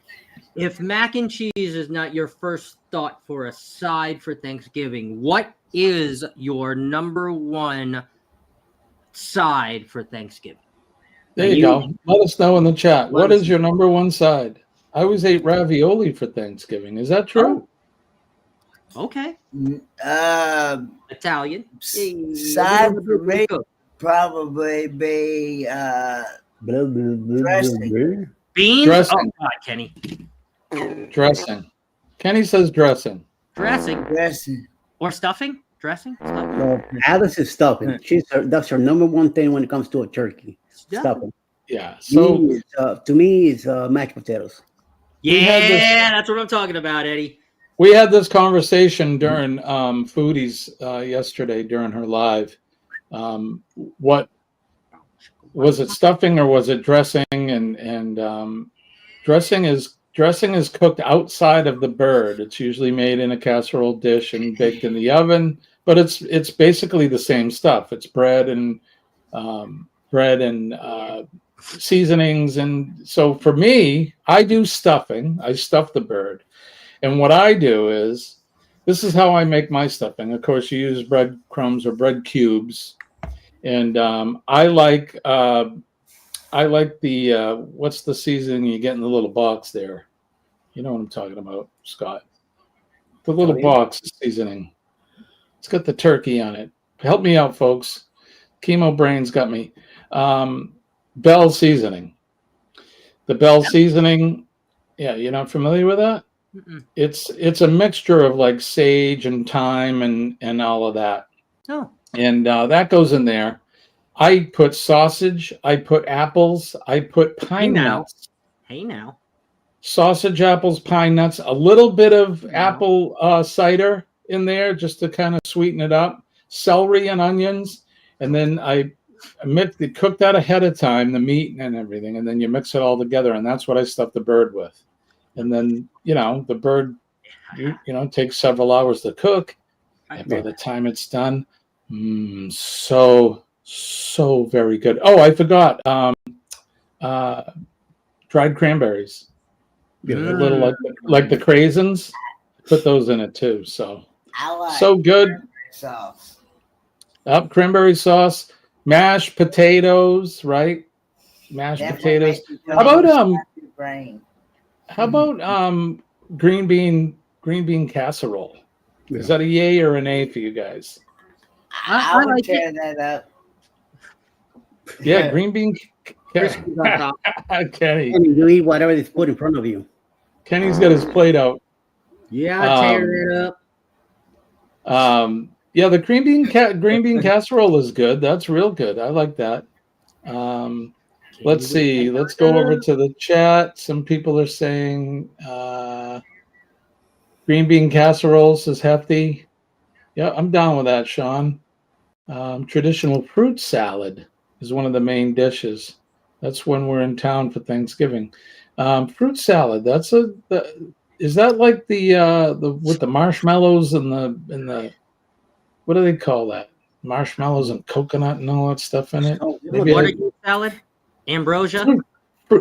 if mac and cheese is not your first thought for a side for Thanksgiving, what is your number one side for Thanksgiving? There you go. Let us know in the chat. What is your number one side? I always ate ravioli for Thanksgiving. Is that true? Oh. Okay. Italian. Side for me probably be dressing. Beans? Dressing. Oh, God, Kenny. Dressing. Kenny says dressing. Dressing. Or stuffing? Dressing? Stuffing? Well, Alice is stuffing. That's her number one thing when it comes to a turkey. Stuffing. Yeah. So to me, it's mashed potatoes. Yeah, that's what I'm talking about, Eddie. We had this conversation during Foodies yesterday during her live. What was it, stuffing or was it dressing? And dressing is cooked outside of the bird. It's usually made in a casserole dish and baked in the oven. But it's basically the same stuff. It's bread and seasonings. And so for me, I do stuffing. I stuff the bird. And what I do is, this is how I make my stuffing. Of course, you use bread crumbs or bread cubes. And I like the, what's the seasoning you get in the little box there? You know what I'm talking about, Scott. The little box of seasoning. It's got the turkey on it. Help me out, folks. Chemo brain's got me. Bell seasoning. The Bell seasoning, yeah, you're not familiar with that? Mm-mm. It's a mixture of like sage and thyme and all of that. Oh. And that goes in there. I put sausage. I put apples. I put pine nuts. Hey now. Sausage, apples, pine nuts. A little bit of apple cider in there just to kind of sweeten it up. Celery and onions. And then I cook that ahead of time, the meat and everything. And then you mix it all together. And that's what I stuff the bird with. And then, the bird, takes several hours to cook. And by the time it's done, so very good. Oh, I forgot. Dried cranberries. A little like the craisins. Put those in it too. So so good. Sauce. Cranberry sauce, mashed potatoes, right? Mashed potatoes. How about green bean casserole? Yeah. Is that a yay or an A for you guys? I would tear that up. Yeah, green bean. Kenny, you eat whatever is put in front of you. Kenny's got his plate out. Yeah, tear it up. Yeah, the green bean casserole is good. That's real good. I like that. Let's see. Let's go over to the chat. Some people are saying green bean casseroles is hefty. Yeah, I'm down with that, Sean. Traditional fruit salad is one of the main dishes. That's when we're in town for Thanksgiving. Fruit salad. is that like the with the marshmallows and the what do they call that? Marshmallows and coconut and all that stuff in it. Maybe Watergate salad, ambrosia.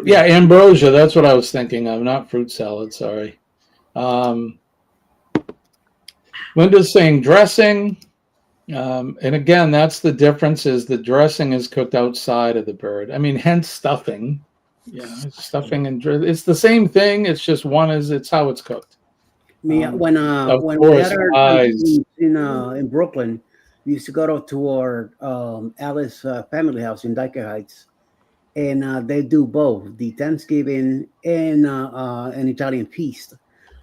yeah, ambrosia. That's what I was thinking of, not fruit salad. Sorry. Linda's saying dressing. And again, that's the difference is the dressing is cooked outside of the bird. I mean, hence stuffing. Yeah, it's stuffing and it's the same thing. It's just one is it's how it's cooked. When we had our in Brooklyn, we used to go to our Alice family house in Dyker Heights, and they do both the Thanksgiving and an Italian feast.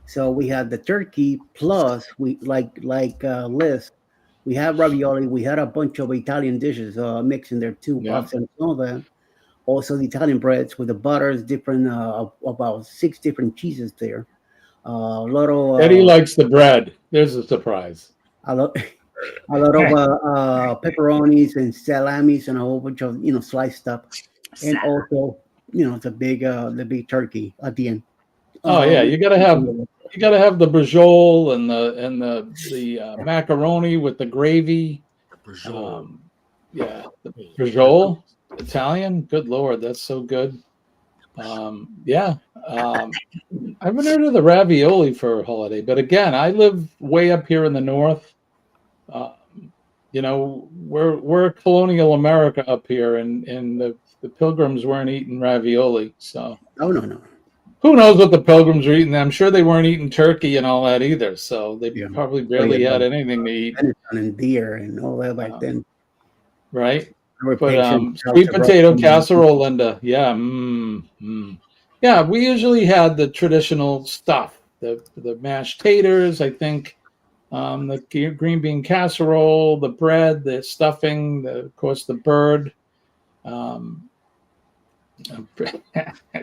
So we had the turkey plus we like Liz. We have ravioli. We had a bunch of Italian dishes mixed in there too, pasta and all that. Also the Italian breads with the butters, different about 6 different cheeses there. A lot of Eddie likes the bread. There's a surprise. a lot of pepperonis and salamis and a whole bunch of sliced stuff, and also the big turkey at the end. Oh yeah, you gotta have the brajol and the macaroni with the gravy. Yeah, the brajol, Italian. Good Lord, that's so good. I haven't heard of the ravioli for a holiday, but again, I live way up here in the north. We're colonial America up here, and the Pilgrims weren't eating ravioli. So no. Who knows what the Pilgrims were eating? I'm sure they weren't eating turkey and all that either. So they probably barely had anything to eat. And deer and all that back then. Right. But sweet potato casserole, Linda. Yeah. Yeah, we usually had the traditional stuff, the mashed taters, I think, the green bean casserole, the bread, the stuffing, of course, the bird.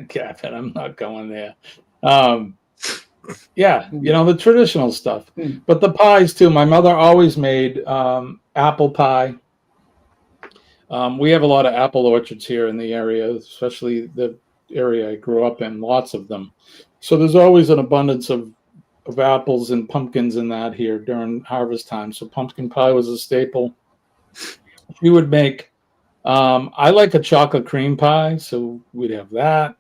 Gavin, I'm not going there. The traditional stuff, but the pies too. My mother always made apple pie. We have a lot of apple orchards here in the area, especially the area I grew up in, lots of them. So there's always an abundance of apples and pumpkins in that here during harvest time. So pumpkin pie was a staple. We would make, I like a chocolate cream pie, so we'd have that.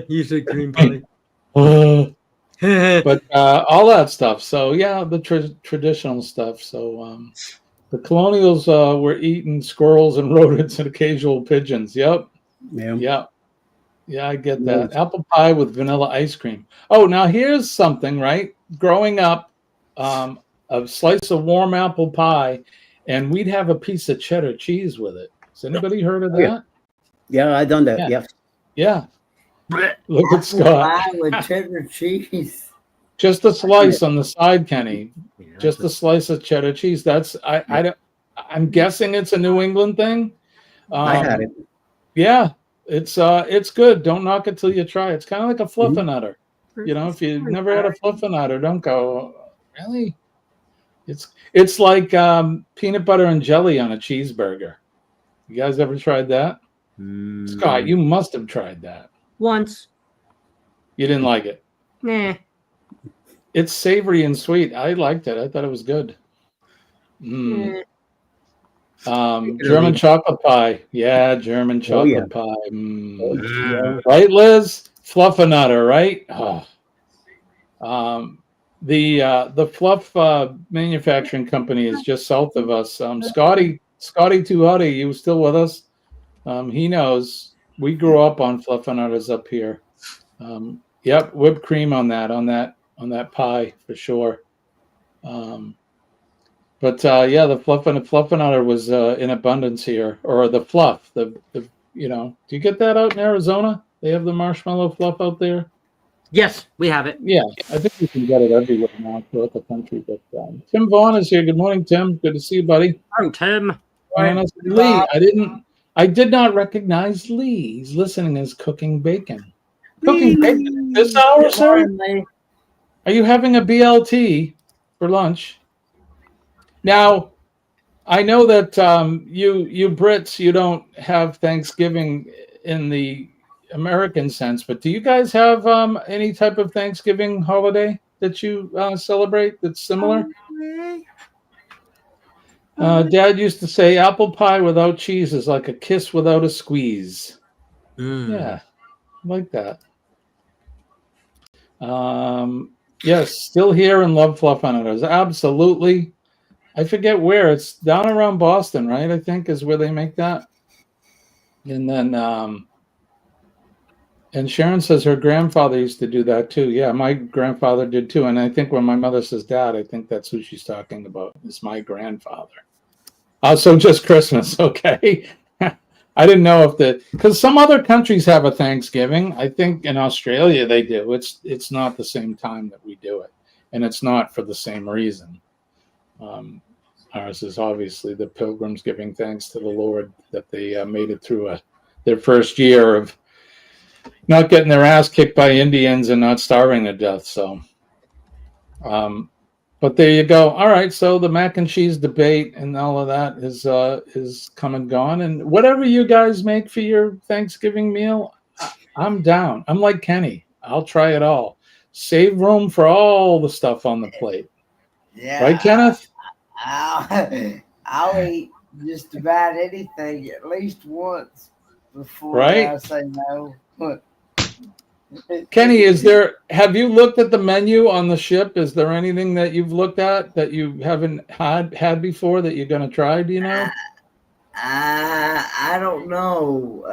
You said cream pie. But all that stuff. So yeah, the traditional stuff. So the colonials were eating squirrels and rodents and occasional pigeons. Yep. Yeah, I get that. Apple pie with vanilla ice cream. Oh, now here's something, right? Growing up, a slice of warm apple pie, and we'd have a piece of cheddar cheese with it. Has anybody heard of that? Yeah, I done that. Yeah. Look at Scott. Pie with cheddar cheese. Just a slice on the side, Kenny. Just a slice of cheddar cheese. That's I'm guessing it's a New England thing. I had it. Yeah, it's good. Don't knock it till you try. It's kind of like a fluffernutter. If you've never had a fluffernutter, don't go, really? It's like peanut butter and jelly on a cheeseburger. You guys ever tried that? Scott, you must have tried that. Once. You didn't like it? Nah. It's savory and sweet. I liked it. I thought it was good. German chocolate pie. Yeah, German chocolate pie. Right, Liz? Fluffernutter, right? The Fluff manufacturing company is just south of us. Scotty Tuhuddy, you still with us? He knows. We grew up on Fluffernutters up here. Yep, whipped cream on that pie for sure. But the fluffernutter was in abundance here, or the fluff. Do you get that out in Arizona? They have the marshmallow fluff out there. Yes, we have it. Yeah, I think you can get it everywhere now throughout the country. But Tim Vaughn is here. Good morning, Tim. Good to see you, buddy. I'm Tim. Lee, I did not recognize Lee. He's listening. Is cooking bacon. Cooking bacon this hour, sir? Are you having a BLT for lunch? Now, I know that you Brits, you don't have Thanksgiving in the American sense, but do you guys have any type of Thanksgiving holiday that you celebrate that's similar? Dad used to say apple pie without cheese is like a kiss without a squeeze. Yeah, I like that. Yes, still here and love fluff on it. Absolutely. I forget where. It's down around Boston, right? I think is where they make that. And then and Sharon says her grandfather used to do that too. Yeah, my grandfather did too. And I think when my mother says dad, I think that's who she's talking about. Is my grandfather. So just Christmas, okay. I didn't know if because some other countries have a Thanksgiving. I think in Australia they do. It's not the same time that we do it, and it's not for the same reason. Ours is obviously the Pilgrims giving thanks to the Lord that they made it through their first year of not getting their ass kicked by Indians and not starving to death. So, but there you go. All right, so the mac and cheese debate and all of that is come and gone. And whatever you guys make for your Thanksgiving meal, I'm down. I'm like Kenny. I'll try it all. Save room for all the stuff on the plate. Yeah. Right, Kenneth? I'll eat just about anything at least once before I say no. Kenny, have you looked at the menu on the ship? Is there anything that you've looked at that you haven't had before that you're going to try? Do you know? I don't know.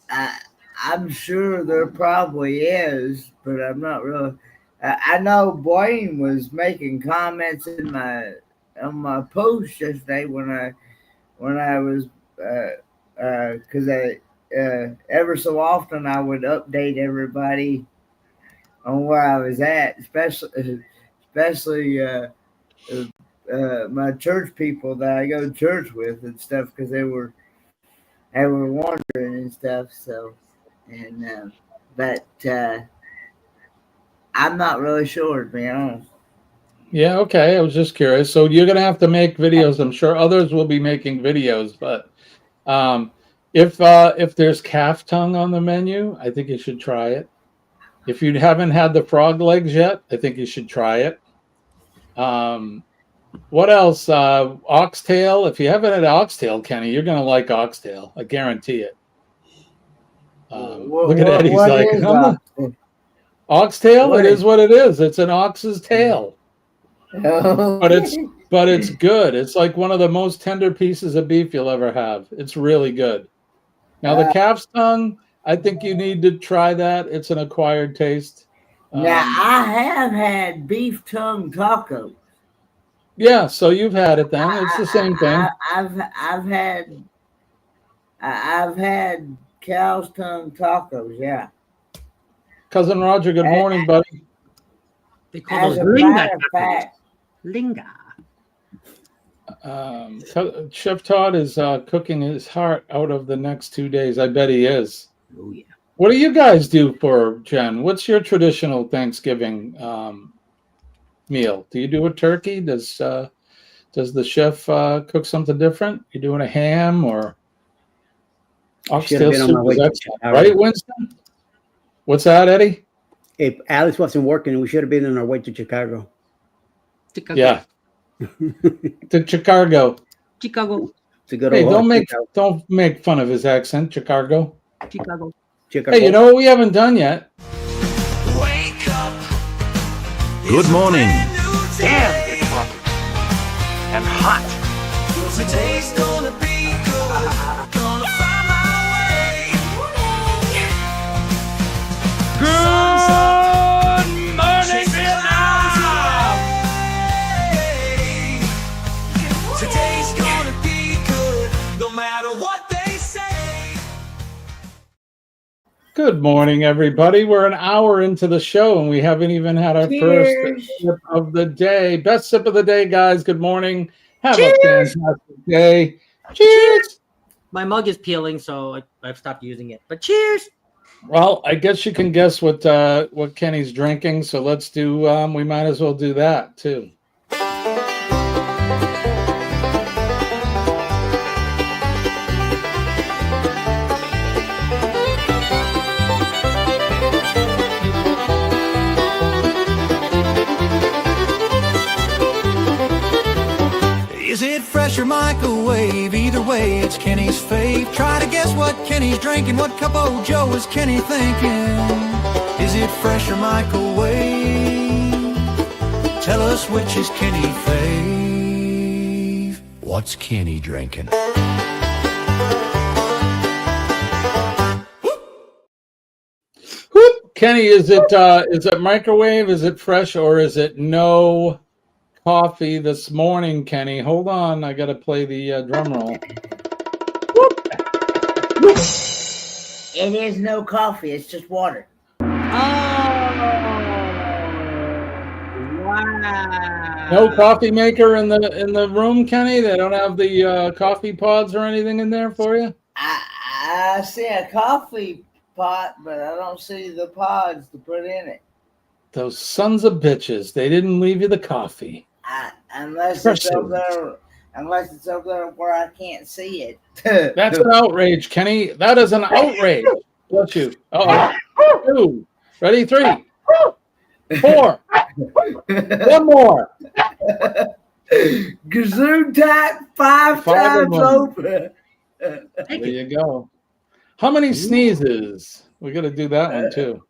I'm sure there probably is, but I'm not really. I know Blaine was making comments on my post yesterday when I was because ever so often I would update everybody on where I was at, especially my church people that I go to church with and stuff, because they were wondering and stuff. So, and but I'm not really sure, to be honest. Yeah, okay. I was just curious. So you're going to have to make videos. I'm sure others will be making videos, but if there's calf tongue on the menu, I think you should try it. If you haven't had the frog legs yet, I think you should try it. What else? Oxtail. If you haven't had oxtail, Kenny, you're going to like oxtail. I guarantee it. Look at Eddie's like, oxtail. It is what it is. It's an ox's tail. But it's good. It's like one of the most tender pieces of beef you'll ever have. It's really good. Now the calf's tongue, I think you need to try that. It's an acquired taste. Now I have had beef tongue tacos. Yeah, so you've had it then. It's the same thing. I've had cow's tongue tacos. Yeah. Cousin Roger, good morning, buddy. They call As those a linga. matter of fact, Linga. Chef Todd is cooking his heart out of the next 2 days. I bet he is. Oh yeah. What do you guys do for Jen? What's your traditional Thanksgiving meal? Do you do a turkey? Does the chef cook something different? You doing a ham or oxtail soup? Right, Winston? What's that, Eddie? If Alice wasn't working, we should have been on our way to Chicago. Yeah. To Chicago. Chicago. To go to Hey, don't make fun of his accent, Chicago. Chicago. Hey, you know what we haven't done yet? Good morning. Damn, it's hot. And hot. Today's gonna be good. Gonna find my way. Good morning, Vietnam. Today's gonna be good, no matter what they say. Good morning, everybody. We're an hour into the show, and we haven't even had our first sip of the day. Best sip of the day, guys. Good morning. Have a fantastic day. Cheers. My mug is peeling, so I've stopped using it. But cheers. Well, I guess you can guess what Kenny's drinking, so let's do. We might as well do that too. or microwave, either way it's Kenny's fave. Try to guess what Kenny's drinking, what cup of Joe is Kenny thinking? Is it fresh or microwave? Tell us which is Kenny fave. What's Kenny drinking? Kenny, is it microwave? Is it fresh, or is it no coffee this morning? Kenny, hold on, I gotta play the drum roll. It is no coffee. It's just water. Wow. No coffee maker in the room, Kenny? They don't have the coffee pods or anything in there for you? I see a coffee pot, but I don't see the pods to put in it. Those sons of bitches. They didn't leave you the coffee. Unless it's up there where I can't see it. That's an outrage, Kenny. That is an outrage. Bless you. Oh, 2. Ready? 3. 4. One more. Gazoon type 5 times over. There you go. How many sneezes? We got to do that one too.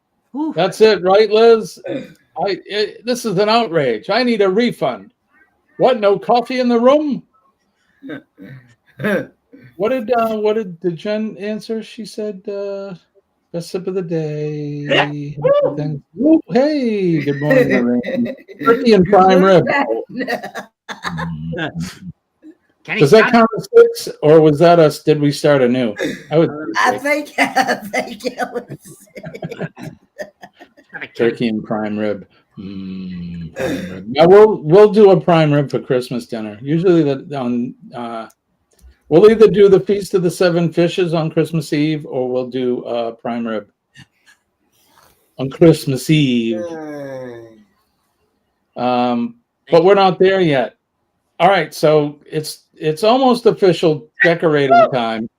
That's it, right, Liz? This is an outrage. I need a refund. What? No coffee in the room? What did Jen answer? She said, best sip of the day. Ooh, hey, good morning, Lorraine. Turkey and prime rib. Does that count as 6, or was that us? Did we start anew? I think it was. Turkey and prime rib. Prime rib. Now we'll do a prime rib for Christmas dinner. Usually we'll either do the Feast of the Seven Fishes on Christmas Eve, or we'll do prime rib on Christmas Eve. But we're not there yet. All right, so it's almost official decorating time.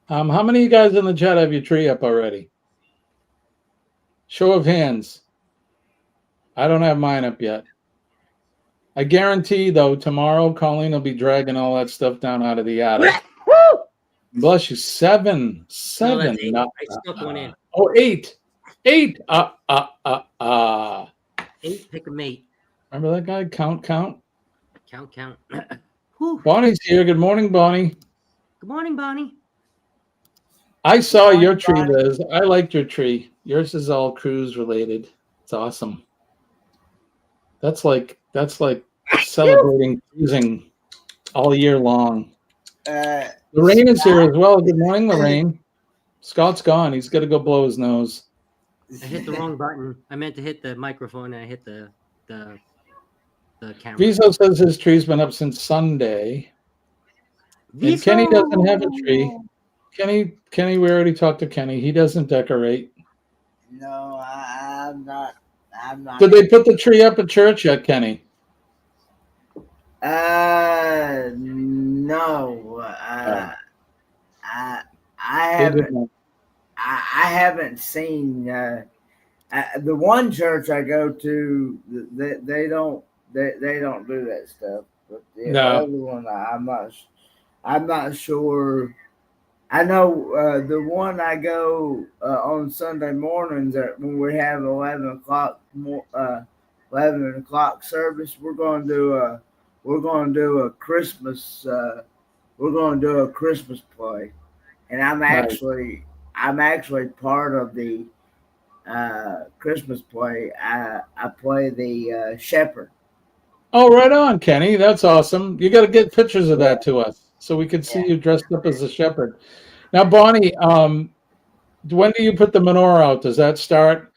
How many of you guys in the chat have your tree up already? Show of hands. I don't have mine up yet. I guarantee, though, tomorrow Colleen will be dragging all that stuff down out of the attic. Bless you. 7. No, that's 8. I snuck one in. Oh, 8. 8. 8, pick a mate. Remember that guy? Count. Count. Bonnie's here. Good morning, Bonnie. Good morning, Bonnie. I saw your tree, Liz. I liked your tree. Yours is all cruise related. It's awesome. That's like celebrating cruising all year long. Lorraine is here as well. Good morning, Lorraine. Scott's gone. He's got to go blow his nose. I hit the wrong button. I meant to hit the microphone, and I hit the camera. Viso says his tree's been up since Sunday. And Kenny doesn't have a tree. Kenny, we already talked to Kenny. He doesn't decorate. No, I'm not. Did they put the tree up at church yet, Kenny? No. I haven't seen the one church I go to. They don't do that stuff. But the other one, I'm not sure. I know the one I go on Sunday mornings when we have 11 o'clock service. We're going to do a Christmas. We're going to do a Christmas play, and I'm actually part of the Christmas play. I play the shepherd. Oh, right on, Kenny. That's awesome. You got to get pictures of that to us so we can see you dressed up as a shepherd. Now, Bonnie, when do you put the menorah out? Does that start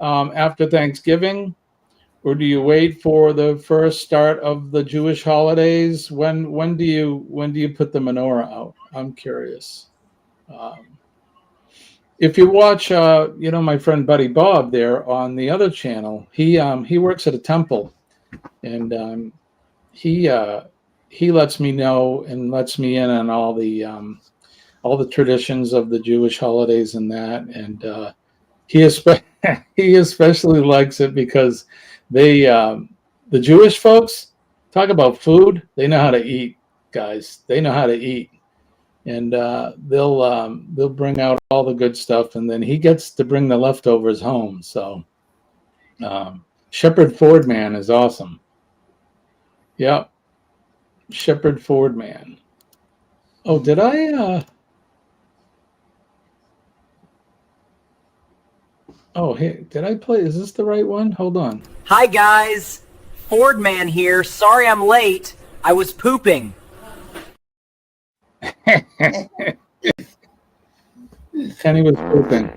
after Thanksgiving, or do you wait for the first start of the Jewish holidays? When do you put the menorah out? I'm curious. If you watch, my friend Buddy Bob there on the other channel, he works at a temple, and he lets me know and lets me in on all the traditions of the Jewish holidays and that, and he especially likes it because the Jewish folks, Talk about food. They know how to eat, guys. They know how to eat. And they'll bring out all the good stuff, and then he gets to bring the leftovers home. So Shepherd Ford Man is awesome. Yep, Shepherd Ford Man. Oh, did I? Oh, hey, did I play? Is this the right one? Hold on. Hi guys, Ford Man here. Sorry I'm late. I was pooping. Kenny was pooping.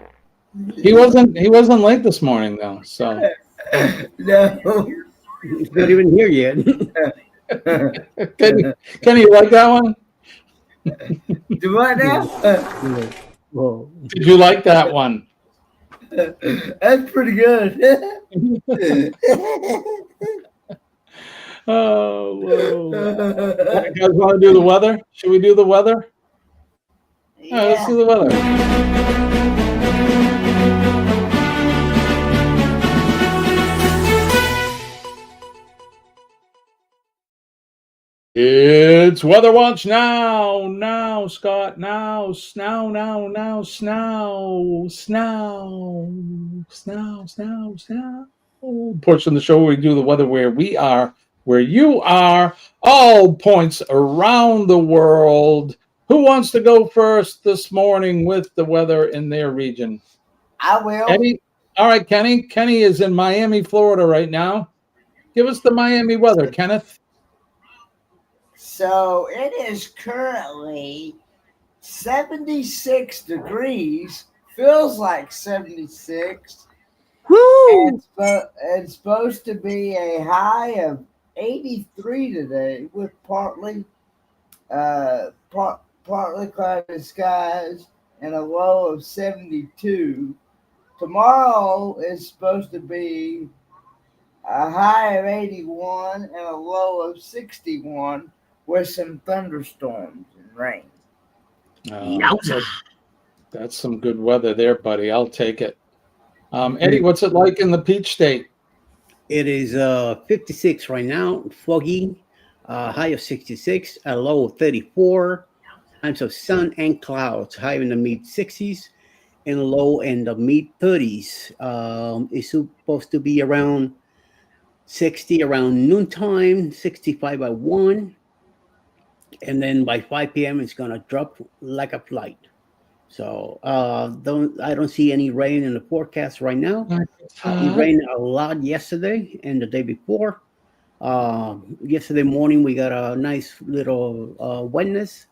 He wasn't late this morning though. So No. He's not even here yet. Kenny, you like that one? Do what now? Whoa. Did you like that one? That's pretty good. Oh, whoa. You guys want to do the weather? Should we do the weather? Yeah. All right, let's do the weather. It's Weather Watch now, Scott, now, snow. Portion of the show where we do the weather where we are, where you are, all points around the world. Who wants to go first this morning with the weather in their region? I will. Eddie? All right, Kenny. Kenny is in Miami, Florida right now. Give us the Miami weather, Kenneth. So it is currently 76 degrees. Feels like 76. Woo! It's supposed to be a high of 83 today with partly cloudy skies and a low of 72. Tomorrow is supposed to be a high of 81 and a low of 61 with some thunderstorms and rain. That's some good weather there, buddy. I'll take it. Eddie, what's it like in the Peach State? It is 56 right now, foggy, high of 66, a low of 34, times of sun and clouds, high in the mid 60s and low in the mid 30s. It's supposed to be around 60 around noontime, 65 by 1, and then by 5 p.m. it's gonna drop like a flight. So I don't see any rain in the forecast right now. It rained a lot yesterday and the day before. Yesterday morning we got a nice little wetness,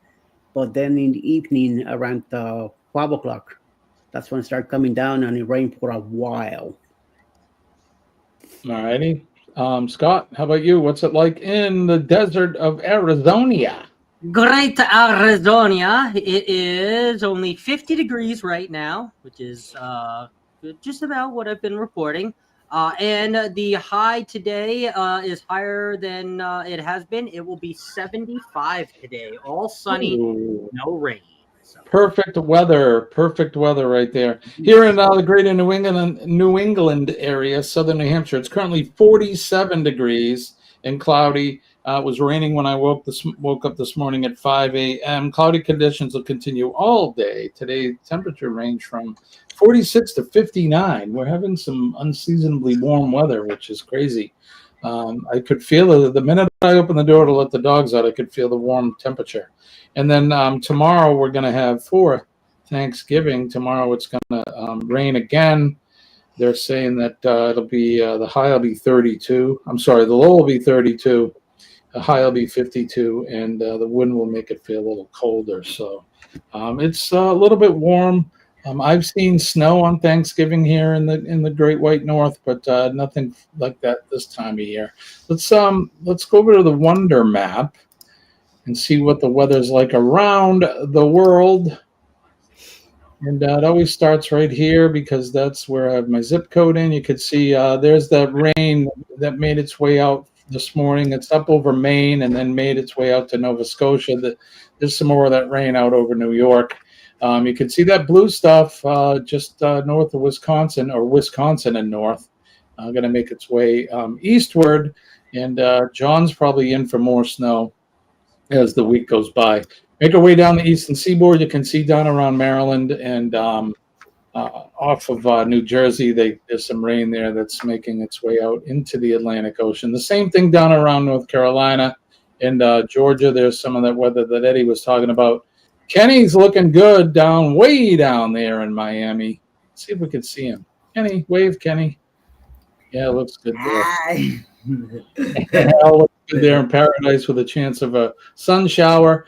but then in the evening around 5 o'clock, that's when it started coming down and it rained for a while. All righty. Scott, how about you? What's it like in the desert of Arizona? Great Arizona. It is only 50 degrees right now, which is just about what I've been reporting. And the high today is higher than it has been. It will be 75 today. All sunny, no rain. So. Perfect weather right there. Here in the greater New England area, southern New Hampshire, it's currently 47 degrees and cloudy. It was raining when I woke up this morning at 5 a.m. Cloudy conditions will continue all day. Today, temperature range from 46 to 59. We're having some unseasonably warm weather, which is crazy. I could feel it the minute I opened the door to let the dogs out. I could feel the warm temperature. And then tomorrow we're going to have for Thanksgiving. Tomorrow it's going to rain again. They're saying that it'll be the high will be 32. I'm sorry, the low will be 32. The high will be 52, and the wind will make it feel a little colder. So it's a little bit warm. I've seen snow on Thanksgiving here in the Great White North, but nothing like that this time of year. Let's go over to the Wonder Map and see what the weather's like around the world. And it always starts right here because that's where I have my zip code in. You could see there's that rain that made its way out this morning. It's up over Maine and then made its way out to Nova Scotia. There's some more of that rain out over New York. You can see that blue stuff just north of Wisconsin, or Wisconsin and north, going to make its way eastward. And John's probably in for more snow as the week goes by. Make our way down the eastern seaboard. You can see down around Maryland and off of New Jersey, there's some rain there that's making its way out into the Atlantic Ocean. The same thing down around North Carolina and Georgia. There's some of that weather that Eddie was talking about. Kenny's looking good way down there in Miami. Let's see if we can see him. Kenny, wave, Kenny. Yeah, it looks good there. Looks good there in paradise with a chance of a sun shower.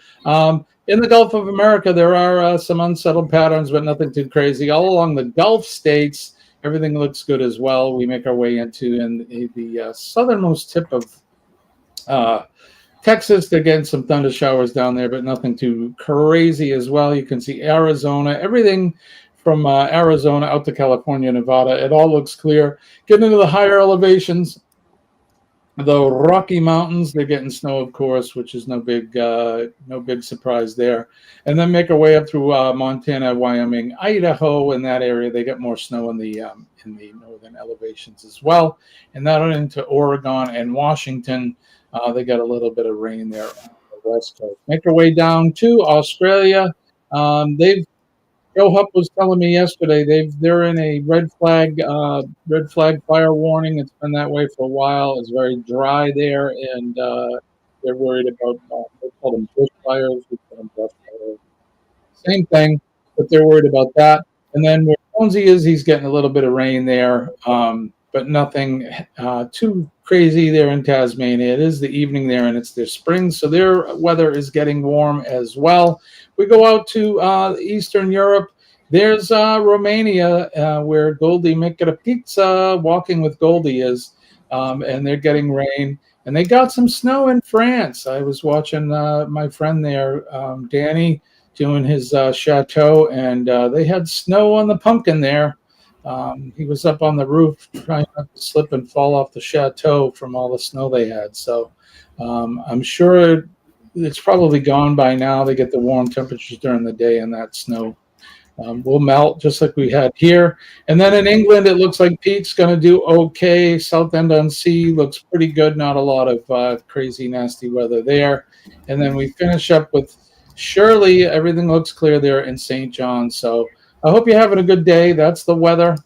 In the Gulf of America, there are some unsettled patterns, but nothing too crazy. All along the Gulf states, everything looks good as well. We make our way into the southernmost tip of Texas. They're getting some thunder showers down there, but nothing too crazy as well. You can see Arizona, everything from Arizona out to California, Nevada. It all looks clear. Getting into the higher elevations, the Rocky Mountains, they're getting snow, of course, which is no big surprise there. And then make our way up through Montana, Wyoming, Idaho, in that area. They get more snow in the northern elevations as well. And that on into Oregon and Washington. They got a little bit of rain there on the west coast. Make our way down to Australia. Joe Hump was telling me yesterday they're in a red flag fire warning. It's been that way for a while. It's very dry there, and they're worried about they call them bushfires. We call them brush fires. Same thing, but they're worried about that. And then where Jonesy is, he's getting a little bit of rain there, but nothing too crazy there in Tasmania. It is the evening there, and it's their spring, so their weather is getting warm as well. We go out to Eastern Europe. There's Romania, where Goldie Make It a Pizza, Walking with Goldie is, and they're getting rain. And they got some snow in France. I was watching my friend there, Danny, doing his chateau, and they had snow on the pumpkin there. He was up on the roof trying not to slip and fall off the chateau from all the snow they had. So I'm sure it's probably gone by now. They get the warm temperatures during the day, and that snow will melt just like we had here. And then in England, it looks like Pete's going to do okay. Southend-on-Sea looks pretty good. Not a lot of crazy, nasty weather there. And then we finish up with Shirley. Everything looks clear there in St. John. So I hope you're having a good day. That's the weather.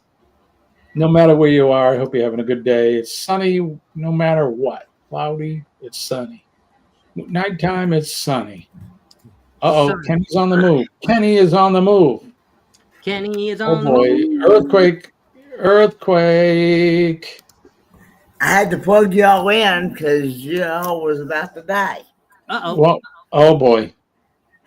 No matter where you are, I hope you're having a good day. It's sunny no matter what. Cloudy, it's sunny. Nighttime, it's sunny. Kenny's on the move. Kenny is on the move. Kenny is on the move. Earthquake. I had to plug y'all in because y'all was about to die. Well, oh boy.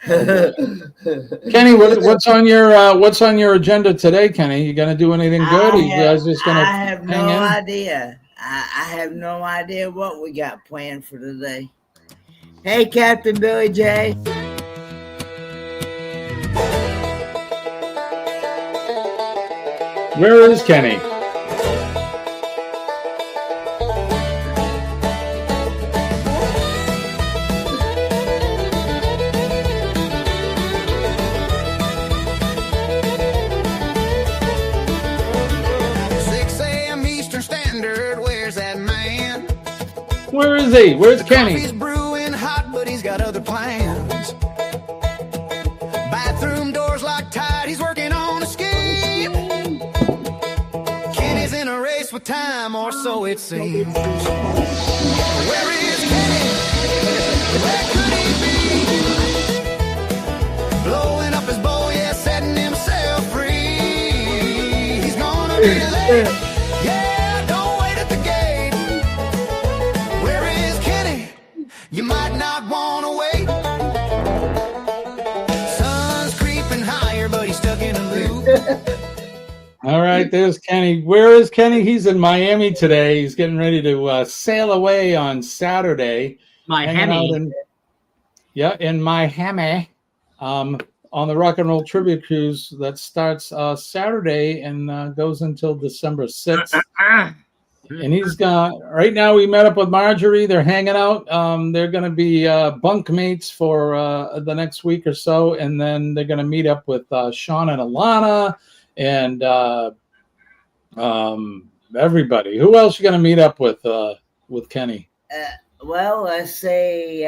Kenny, what's on your agenda today, Kenny? You gonna do anything good? Or you guys just gonna I have no idea. I have no idea what we got planned for today. Hey, Captain Billy J. Where is Kenny? Where is he? Where's Kenny? Coffee's brewing hot, but he's got other plans. Bathroom doors locked tight, he's working on a scheme. Kenny's in a race with time, or so it seems. Where is Kenny? Where could he be? Blowing up his bowl, yeah, setting himself free. He's gonna be late. You might not want to wait. Sun's creeping higher, but he's stuck in a loop. All right, there's Kenny. Where is Kenny? He's in Miami today. He's getting ready to sail away on Saturday. Miami. In Miami. On the Rock and Roll Trivia Cruise that starts Saturday and goes until December 6th. And he's gone. Right now, we met up with Marjorie. They're hanging out. They're going to be bunk mates for the next week or so, and then they're going to meet up with Sean and Alana and everybody. Who else you going to meet up with Kenny? Well, let's say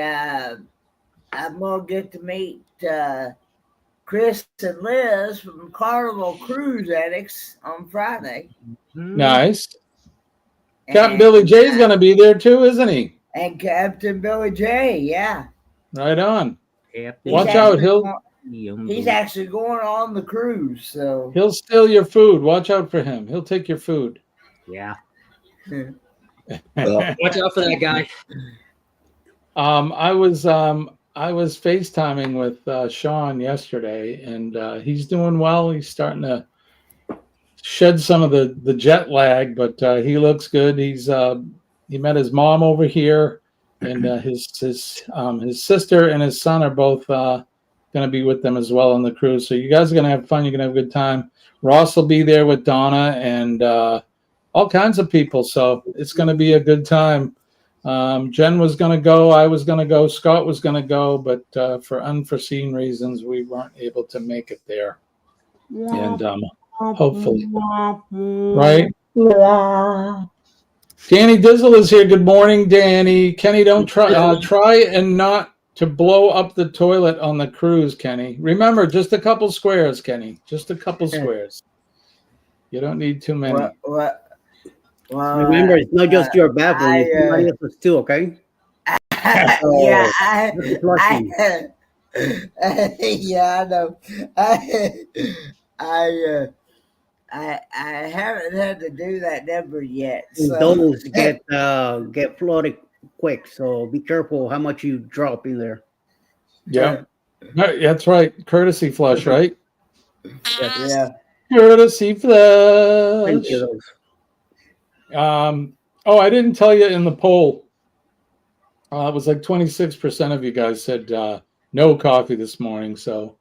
I'm gonna get to meet Chris and Liz from Carnival Cruise Addicts on Friday. Nice. Captain Billy J's going to be there too, isn't he? And Captain Billy J, yeah. Right on. Captain Watch out, he's actually going on the cruise, so he'll steal your food. Watch out for him. He'll take your food. Yeah. Watch out for that guy. I was FaceTiming with Sean yesterday, and he's doing well. He's starting to shed some of the jet lag, but he looks good. He met his mom over here, and his sister and his son are both going to be with them as well on the cruise. So you guys are going to have fun. You're going to have a good time. Ross will be there with Donna and all kinds of people. So it's going to be a good time. Jen was going to go. I was going to go. Scott was going to go, but for unforeseen reasons, we weren't able to make it there. And hopefully, right? Danny Dizzle is here. Good morning, Danny. Kenny, don't try and not to blow up the toilet on the cruise, Kenny. Remember, just a couple squares, Kenny. Just a couple squares. You don't need too many. Well, remember, it's not just your bathroom; it's somebody else's too. Okay. Yeah, I know. I haven't had to do that never yet. So. Those get flooded quick, so be careful how much you drop in there. Yeah, that's right. Courtesy flush, right? Yeah. Courtesy flush. Thank you. I didn't tell you in the poll. It was like 26% of you guys said no coffee this morning. So,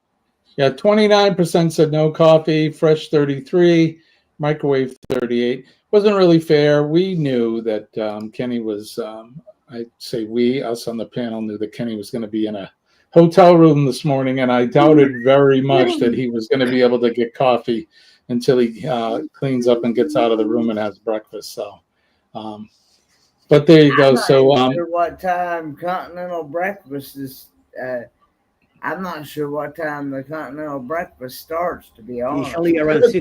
yeah, 29% said no coffee, fresh 33, microwave 38. Wasn't really fair. We knew that Kenny was, I'd say us on the panel knew that Kenny was going to be in a hotel room this morning, and I doubted very much that he was going to be able to get coffee until he cleans up and gets out of the room and has breakfast. So, but there you go. So, I'm not sure what time continental breakfast is. I'm not sure what time the continental breakfast starts. To be honest, usually around 6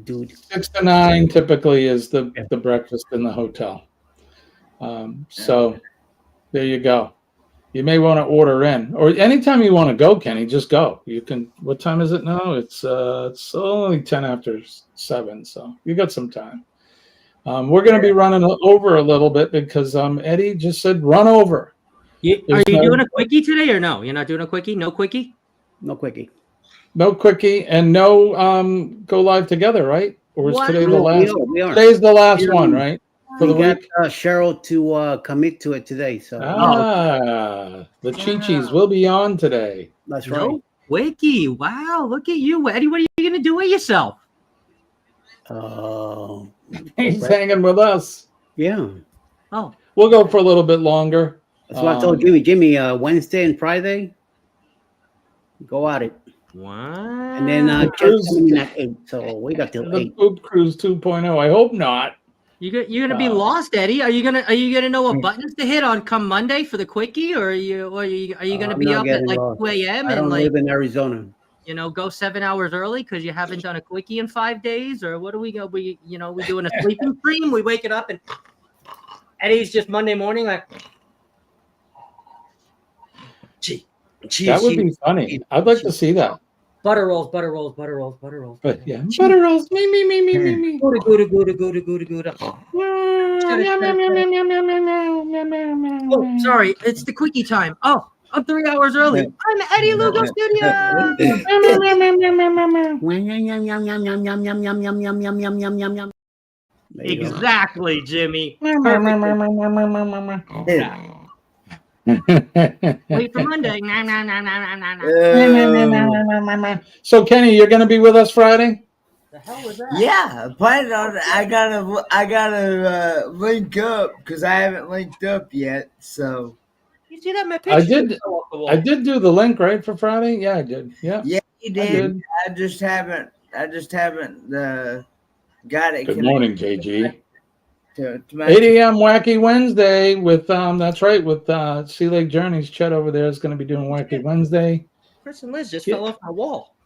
dude. 6 to 9 typically is the breakfast in the hotel. So, there you go. You may want to order in, or anytime you want to go, Kenny, just go. You can. What time is it now? It's only 10 after 7, so you got some time. We're going to be running over a little bit because Eddie just said run over. Are you doing a quickie today or no? You're not doing a quickie? No quickie? No quickie. No quickie and no go live together, right? Or is today the last? We are. Today's the last one, right? For the got week. Cheryl to commit to it today. So the Chi-Chis will be on today. That's right. No quickie. Wow, look at you, Eddie. What are you going to do with yourself? He's hanging with us. Yeah. Oh. We'll go for a little bit longer. That's what I told Jimmy. Wednesday and Friday, go at it. Wow. And then just coming in at 8, so we got till 8. Poop Cruise 2.0. I hope not. You're gonna be lost, Eddie. Are you gonna know what buttons to hit on come Monday for the quickie, or are you gonna be up at like 2 a.m. and live in Arizona? Go 7 hours early because you haven't done a quickie in 5 days, or what do we go? We doing a sleeping stream. We wake it up and Eddie's just Monday morning like. That would be funny. I'd like to see that. Butter rolls. But yeah, butter rolls. Me. Gouda. Oh, sorry. It's the quickie time. Oh, I'm 3 hours early. I'm Eddie Lugo Studio. Exactly, Jimmy. Wait for Monday. So Kenny, you're going to be with us Friday? The hell was that? Yeah, planning on it. I gotta link up because I haven't linked up yet. So you see that my picture? I did do the link right for Friday. Yeah, I did. Yeah. Yeah, you did. I just haven't got it. Good morning, JG. to 8 a.m. Wacky Wednesday with that's right, with Sea Lake Journeys. Chet over there is going to be doing Wacky Wednesday. Chris and Liz just fell off my wall.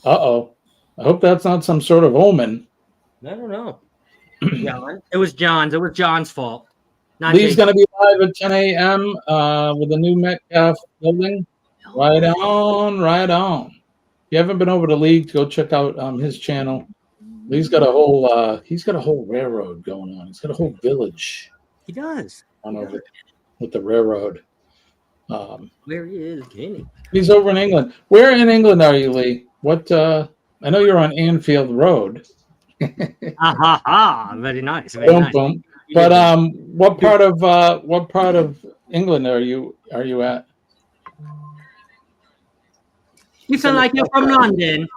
Uh-oh. I hope that's not some sort of omen. I don't know. John. It was John's. It was John's fault. Not Lee's Jason's. going to be live at 10 a.m. With the new Metcalf building. Right on, right on. If you haven't been over to Lee, go check out his channel. Lee's got a whole railroad going on. He's got a whole village. He does. On over with the railroad. Where he is, Kenny. He's over in England. Where in England are you, Lee? What? I know you're on Anfield Road. Ha ha! Very nice. Very Boom, nice. boom. But what part of England are you at? You sound like you're from London.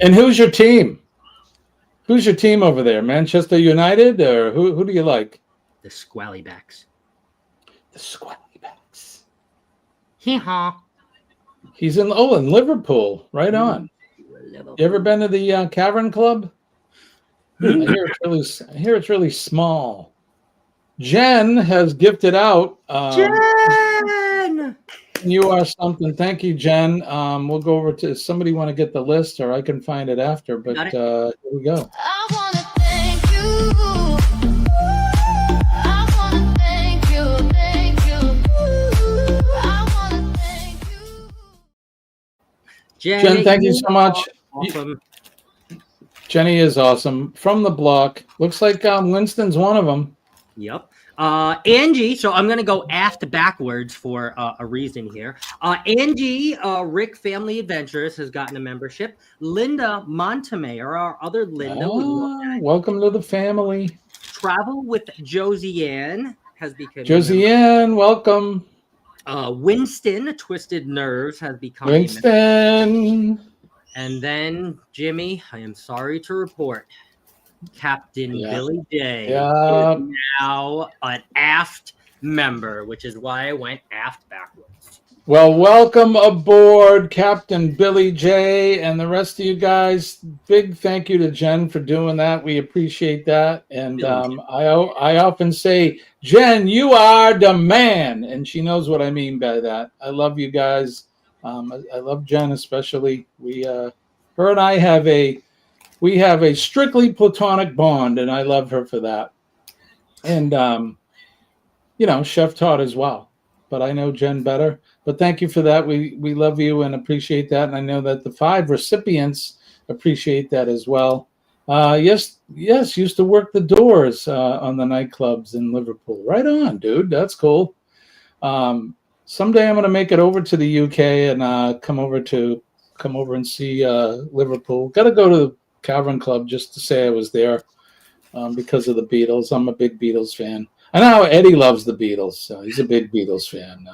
And who's your team? Who's your team over there? Manchester United, or who do you like? The Squallybacks. The Squallybacks. Hee-haw. He's in Liverpool. Right on. You ever been to the Cavern Club? I hear it's really small. Jen has gifted out. Jen! You are something. Thank you, Jen. We'll go over to somebody want to get the list, or I can find it after. But here we go. I wanna thank you. I wanna thank you, thank you. I wanna thank you. Jen, thank you so much. Awesome. Jenny is awesome. From the block. Looks like Winston's one of them. Yep. Angie, so I'm going to go aft backwards for a reason here. Angie, Rick Family Adventures has gotten a membership. Linda Montemayor, our other Linda. Welcome to the family. Travel with Josiane has become Josiane, welcome. Winston, Twisted Nerves, has become Winston. And then, Jimmy, I am sorry to report, Captain Billy J is now an aft member, which is why I went aft backwards. Well, welcome aboard, Captain Billy J, and the rest of you guys. Big thank you to Jen for doing that. We appreciate that. And I often say, Jen, you are the man, and she knows what I mean by that. I love you guys. I love Jen especially. Her and I have a strictly platonic bond, and I love her for that. And Chef Todd as well. But I know Jen better. But thank you for that. We love you and appreciate that. And I know that the 5 recipients appreciate that as well. Yes, used to work the doors on the nightclubs in Liverpool. Right on, dude. That's cool. Someday I'm going to make it over to the UK and come over and see Liverpool. Got to go to the Cavern Club just to say I was there because of the Beatles. I'm a big Beatles fan. I know how Eddie loves the Beatles. He's a big Beatles fan.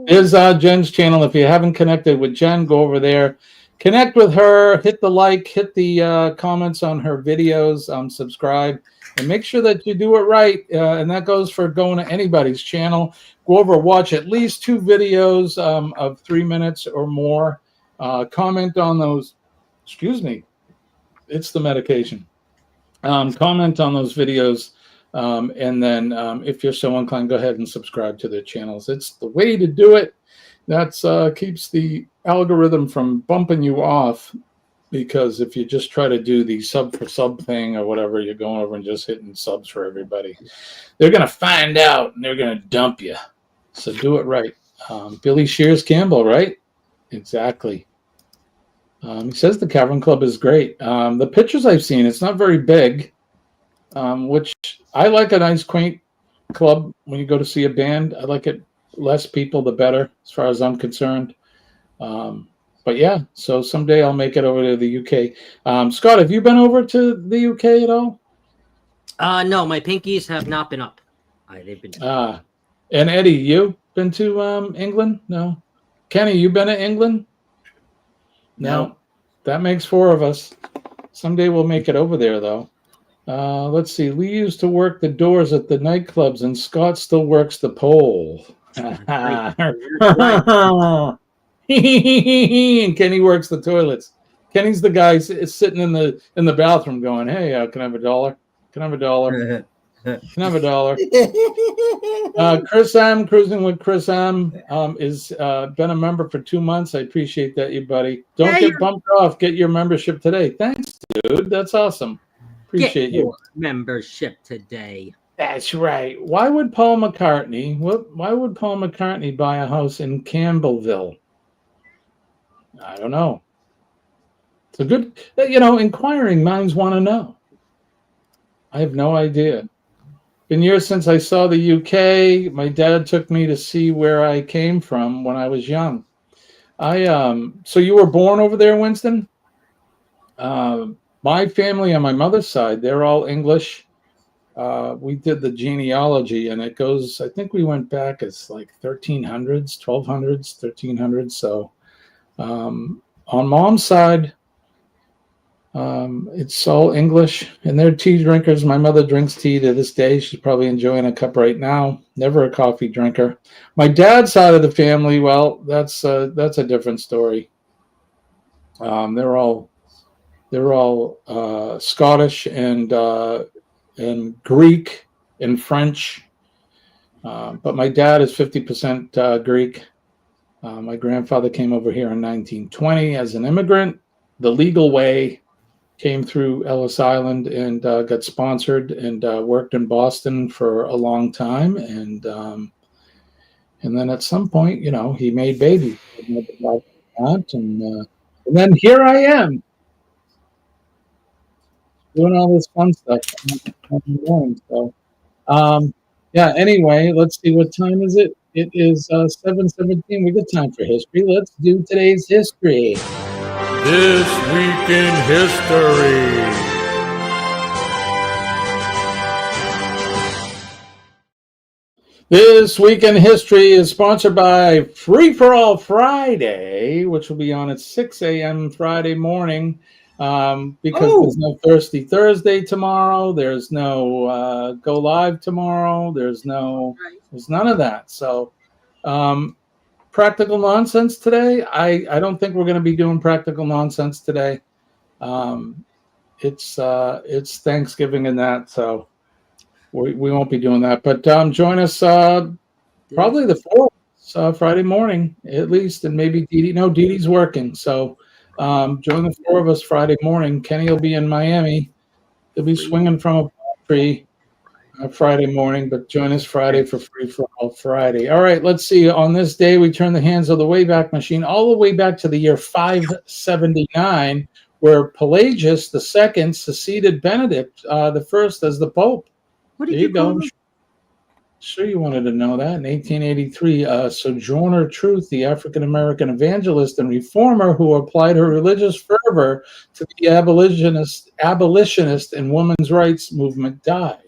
There's Jen's channel. If you haven't connected with Jen, go over there. Connect with her. Hit the like. Hit the comments on her videos. Subscribe. And make sure that you do it right. And that goes for going to anybody's channel. Go over, watch at least 2 videos of 3 minutes or more. Comment on those. Excuse me. It's the medication. Comment on those videos. And then if you're so inclined, go ahead and subscribe to their channels. It's the way to do it. That keeps the algorithm from bumping you off. Because if you just try to do the sub for sub thing or whatever, you're going over and just hitting subs for everybody. They're going to find out and they're going to dump you. So do it right. Billy Shears Campbell, right? Exactly. He says the Cavern Club is great. The pictures I've seen, it's not very big, which I like a nice, quaint club when you go to see a band. I like it less people, the better, as far as I'm concerned. But yeah, so someday I'll make it over to the UK. Scott, have you been over to the UK at all? No, my pinkies have not been up. They've been. And Eddie, you been to England? No. Kenny, you been to England? No. That makes 4 of us. Someday we'll make it over there, though. Let's see. We used to work the doors at the nightclubs, and Scott still works the pole. And Kenny works the toilets. Kenny's the guy sitting in the bathroom going, "Hey, can I have $1? Can I have $1? Can I have $1?" Chris M, cruising with Chris M, is been a member for 2 months. I appreciate that, you buddy. Don't get bumped off. Get your membership today. Thanks, dude. That's awesome. Appreciate you. Membership today. That's right. Why would Paul McCartney? Why would Paul McCartney buy a house in Campbellville? I don't know. It's a good, inquiring minds want to know. I have no idea. Been years since I saw the UK. My dad took me to see where I came from when I was young. So you were born over there, Winston? My family on my mother's side, they're all English. We did the genealogy, and it goes, I think we went back as like 1300s, 1200s, 1300s. So on mom's side, it's all English, and they're tea drinkers. My mother drinks tea to this day. She's probably enjoying a cup right now. Never a coffee drinker. My dad's side of the family, well, that's a different story. They're all Scottish and Greek and French, but my dad is 50% Greek. My grandfather came over here in 1920 as an immigrant, the legal way. Came through Ellis Island and got sponsored and worked in Boston for a long time, and then at some point, he made babies, and then here I am doing all this fun stuff. So, yeah. Anyway, let's see, what time is it? It is 7:17. We got time for history. Let's do today's history. This Week in History. This Week in History is sponsored by Free for All Friday, which will be on at 6 a.m. Friday morning, because there's no Thirsty Thursday tomorrow. There's no Go Live tomorrow. There's none of that. So, practical nonsense today. I don't think we're going to be doing practical nonsense today. It's Thanksgiving and that, so we won't be doing that. But join us probably the 4th Friday morning at least, and maybe Dee Dee. No, Dee Dee's working, so join the 4 of us Friday morning. Kenny will be in Miami. He'll be swinging from a palm tree Friday morning, but join us Friday for Free for All Friday. All right, let's see. On this day, we turn the hands of the Wayback Machine all the way back to the year 579, where Pelagius II succeeded Benedict I as the Pope. What did there you go. Sure you wanted to know that. In 1883, Sojourner Truth, the African-American evangelist and reformer who applied her religious fervor to the abolitionist and women's rights movement, died.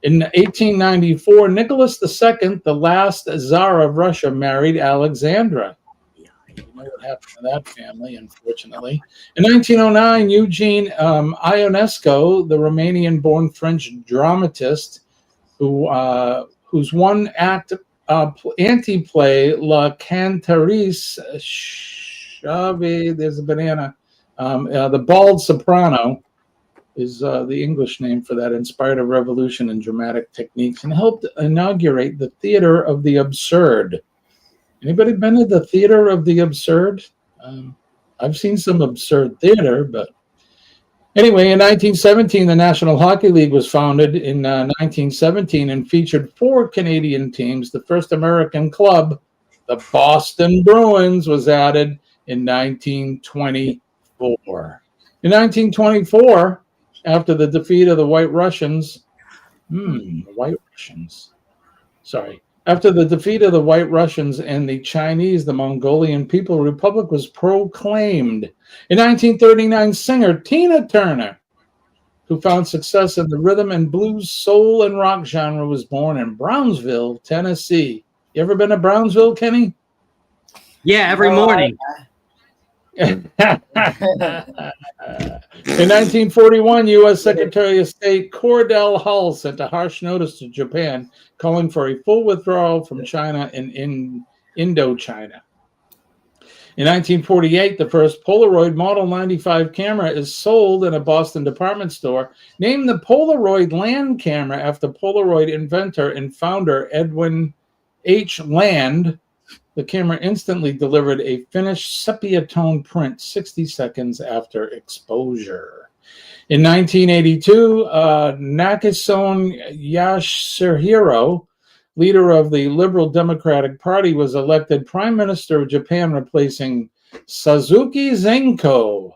In 1894, Nicholas II, the last Tsar of Russia, married Alexandra. You know what happened to that family, unfortunately. In 1909, Eugene Ionesco, the Romanian-born French dramatist, whose one-act anti-play La Cantatrice Chave, there's a banana, the Bald Soprano, is the English name for that, inspired a revolution in dramatic techniques and helped inaugurate the Theater of the Absurd. Anybody been to the Theater of the Absurd? I've seen some absurd theater, but anyway, in 1917, the National Hockey League was founded in 1917 and featured 4 Canadian teams. The first American club, the Boston Bruins, was added in 1924. In 1924, after the defeat of the White Russians, after the defeat of the White Russians and the Chinese, the Mongolian People Republic was proclaimed. In 1939, singer Tina Turner, who found success in the rhythm and blues, soul, and rock genre, was born in Brownsville, Tennessee. You ever been to Brownsville, Kenny? Yeah, every morning. In 1941, U.S. Secretary of State Cordell Hull sent a harsh notice to Japan calling for a full withdrawal from China and in Indochina. In 1948, the first Polaroid Model 95 camera is sold in a Boston department store, named the Polaroid Land camera after Polaroid inventor and founder Edwin H. Land. The camera instantly delivered a finished sepia tone print 60 seconds after exposure. In 1982, Nakasone Yasuhiro, leader of the Liberal Democratic Party, was elected Prime Minister of Japan, replacing Suzuki Zenko.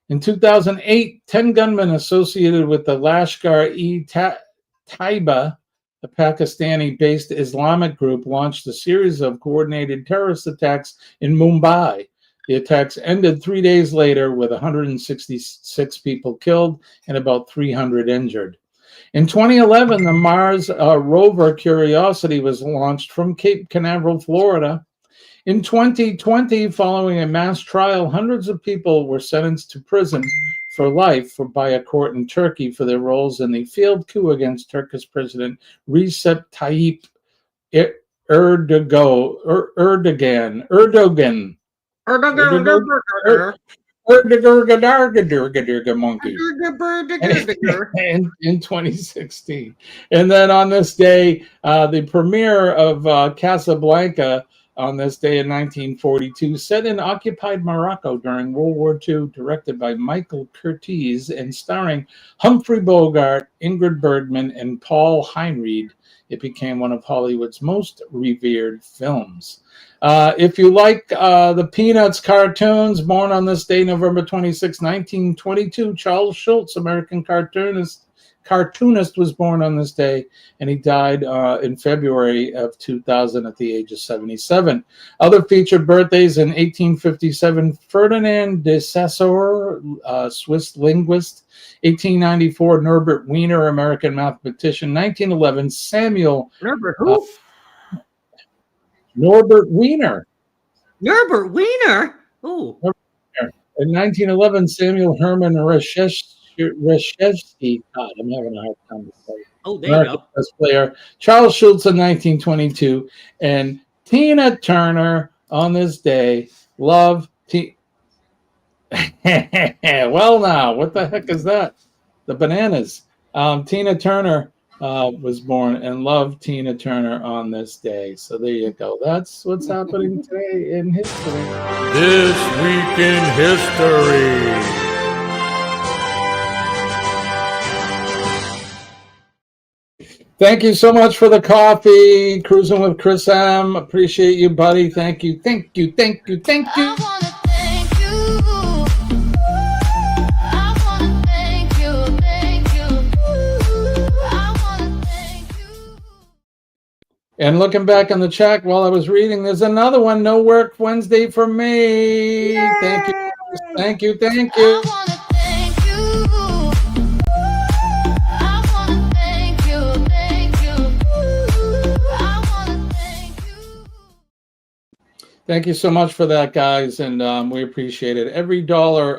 In 2008, 10 gunmen associated with the Lashkar-e-Taiba, a Pakistani-based Islamic group, launched a series of coordinated terrorist attacks in Mumbai. The attacks ended 3 days later with 166 people killed and about 300 injured. In 2011, the Mars rover Curiosity was launched from Cape Canaveral, Florida. In 2020, following a mass trial, hundreds of people were sentenced to prison for life by a court in Turkey for their roles in the failed coup against Turkish President Recep Tayyip Erdogan. Monkey. In 2016. And then on this day, the premiere of Casablanca on this day in 1942, set in occupied Morocco during World War II, directed by Michael Curtiz and starring Humphrey Bogart, Ingrid Bergman, and Paul Heinried. It became one of Hollywood's most revered films. If you like the Peanuts cartoons, born on this day, November 26, 1922, Charles Schulz, American cartoonist, was born on this day, and he died in February of 2000 at the age of 77. Other featured birthdays in 1857, Ferdinand de Saussure, Swiss linguist. 1894, Norbert Wiener, American mathematician. 1911, Samuel... Norbert who? Norbert Wiener. Norbert Wiener? Ooh. In 1911, Samuel Herman Reshevsky. God, I'm having a hard time to say. Oh, there you go. Chess player. Charles Schulz in 1922. And Tina Turner on this day. Love well, now, what the heck is that? The bananas. Tina Turner was born, and love Tina Turner on this day. So there you go. That's what's happening today in history. This week in history. Thank you so much for the coffee. Cruising with Chris M. Appreciate you, buddy. Thank you. Thank you. Thank you. Thank you. And looking back on the chat while I was reading, there's another one. No work Wednesday for me. Yay! Thank you. Thank you. Thank you. Thank you so much for that, guys, and we appreciate it. Every dollar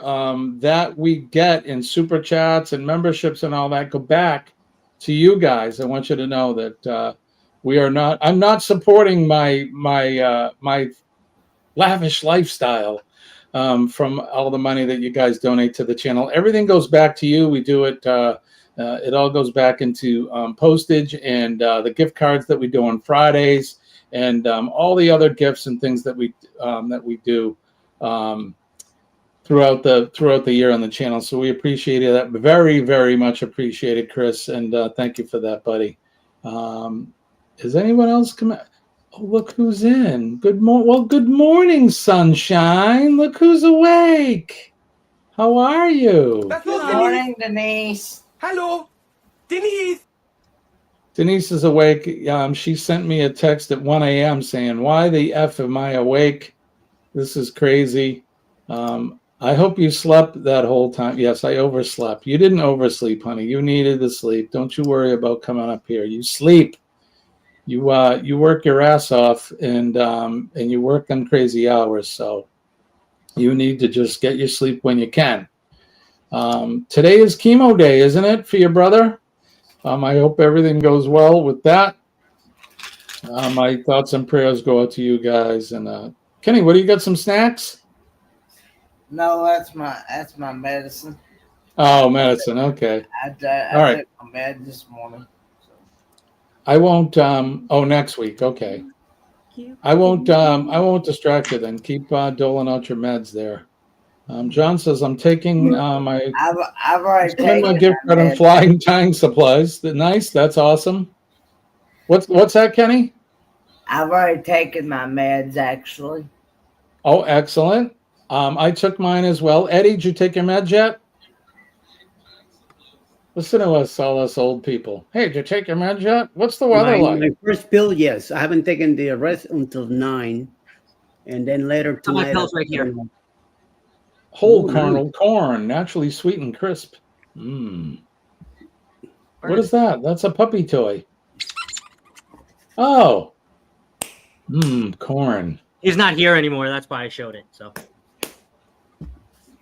that we get in super chats and memberships and all that go back to you guys. I want you to know that we are not. I'm not supporting my lavish lifestyle from all the money that you guys donate to the channel. Everything goes back to you. We do it. It all goes back into postage and the gift cards that we do on Fridays. And all the other gifts and things that we do throughout the year on the channel. So we appreciate that, very, very much appreciated, Chris, and thank you for that, buddy. Is anyone else coming? Oh, look who's in. Good morning, sunshine. Look who's awake. How are you? Good morning, Denise. Hello, Denise. Denise is awake. She sent me a text at 1 a.m. saying, "Why the F am I awake? This is crazy." I hope you slept that whole time. Yes, I overslept. You didn't oversleep, honey. You needed the sleep. Don't you worry about coming up here. You sleep. You work your ass off, and you work them crazy hours. So you need to just get your sleep when you can. Today is chemo day, isn't it, for your brother? I hope everything goes well with that. My thoughts and prayers go out to you guys, and Kenny, what do you got? Some snacks? No, that's my medicine. Oh, medicine. Okay. I All right. took my med this morning. I won't. Oh, next week. Okay. I won't distract you. Then keep doling out your meds there. John says I'm taking my. I've already Spend my taken gift my card on meds. flying tying supplies. Nice. That's awesome. What's that, Kenny? I've already taken my meds actually. Oh, excellent. I took mine as well. Eddie, did you take your meds yet? Listen to us, all us old people. Hey, did you take your meds yet? What's the weather like? My first pill, yes. I haven't taken the rest until 9, and then later Oh, my tonight. pill's right here. Whole Ooh, kernel corn, naturally sweet and crisp. What is that? That's a puppy toy. Oh. Corn. He's not here anymore. That's why I showed it. So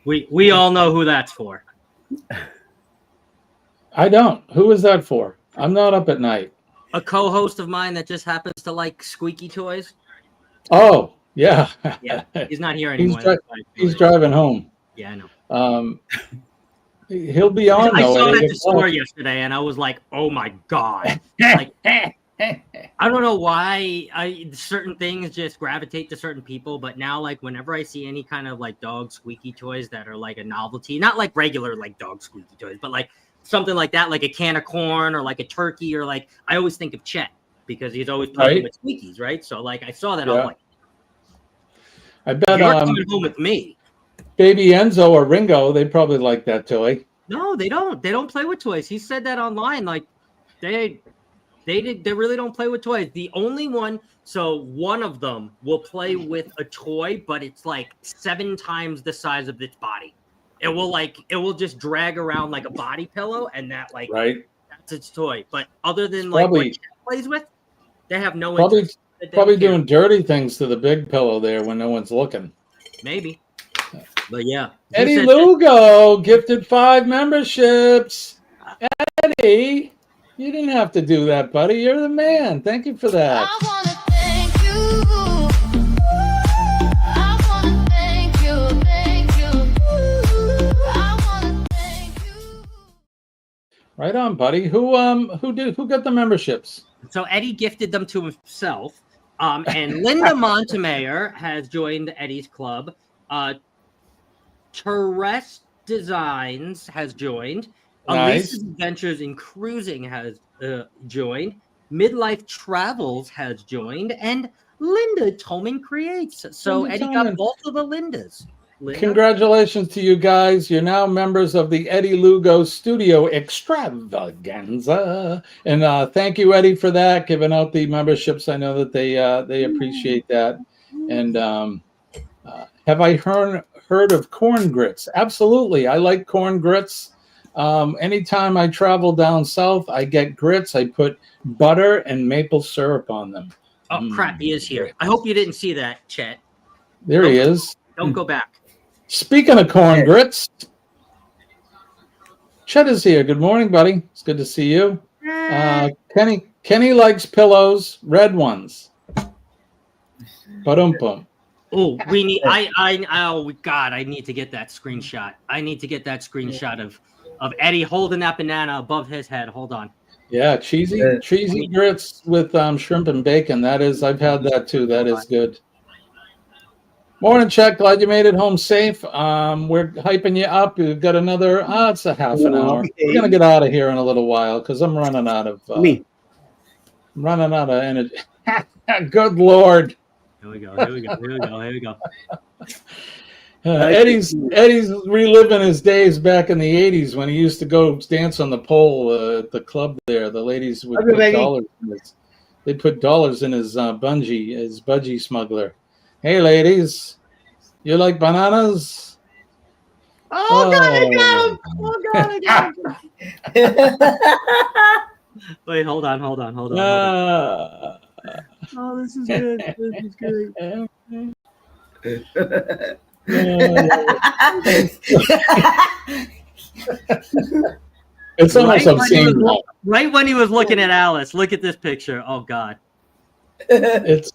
we all know who that's for. I don't. Who is that for? I'm not up at night. A co-host of mine that just happens to like squeaky toys. Oh, yeah. Yeah, he's not here anymore. He's driving home. Yeah, I know. He'll be on. I though, saw at it at 8 the store o'clock. yesterday, and I was like, "Oh my god!" Like, I don't know why certain things just gravitate to certain people, but now, like, whenever I see any kind of like dog squeaky toys that are like a novelty, not like regular like dog squeaky toys, but like something like that, like a can of corn or like a turkey, or like I always think of Chet because he's always playing with squeakies, right? So like I saw that, Yeah. I'm like, I bet "You're coming home with me." Baby Enzo or Ringo, they probably like that toy. No, they don't. They don't play with toys. He said that online. Like they really don't play with toys. The only one, so one of them will play with a toy, but it's like 7 times the size of its body. It will just drag around like a body pillow, and that like that's its toy. But other than like what Chet plays with, they have no interest. They Probably don't care. doing dirty things to the big pillow there when no one's looking. Maybe. But yeah. He Eddie said Lugo gifted 5 memberships. Eddie, you didn't have to do that, buddy. You're the man. Thank you for that. Right on, buddy. Who got the memberships? So Eddie gifted them to himself. And Linda Montemayor has joined Eddie's club. Terrest Designs has joined. Nice. Elisa's Adventures in Cruising has joined. Midlife Travels has joined. And Linda Tolman Creates. So Linda Eddie Tolman. got both of the Lindas. Linda? Congratulations to you guys. You're now members of the Eddie Lugo Studio Extravaganza. And thank you, Eddie, for that, giving out the memberships. I know that they appreciate that. And have I heard of corn grits? Absolutely. I like corn grits. Anytime I travel down south, I get grits. I put butter and maple syrup on them. Oh, crap. He is here. I hope you didn't see that, Chet. There he is. Don't go back. Speaking of corn grits, Chet is here. Good morning, buddy. It's good to see you. Kenny likes pillows, red ones. Ba-dum-bum. Oh, we need. Oh God, I need to get that screenshot. I need to get that screenshot of Eddie holding that banana above his head. hold on. Yeah, cheesy grits with shrimp and bacon. That is, I've had that too. That is good. Morning, Chet. Glad you made it home safe. We're hyping you up. We've got another. It's a half an hour. We're gonna get out of here in a little while because I'm running out of energy. Good Lord. Here we go. Eddie's reliving his days back in the 80s when he used to go dance on the pole at the club there. The ladies would put dollars in they put dollars in his budgie smuggler. Hey, ladies, you like bananas? Oh, God, I got him. Oh, God, I got him. Wait, hold on. Oh, this is good. It's almost obscene. Right when he was looking at Alice, look at this picture. Oh, God. It's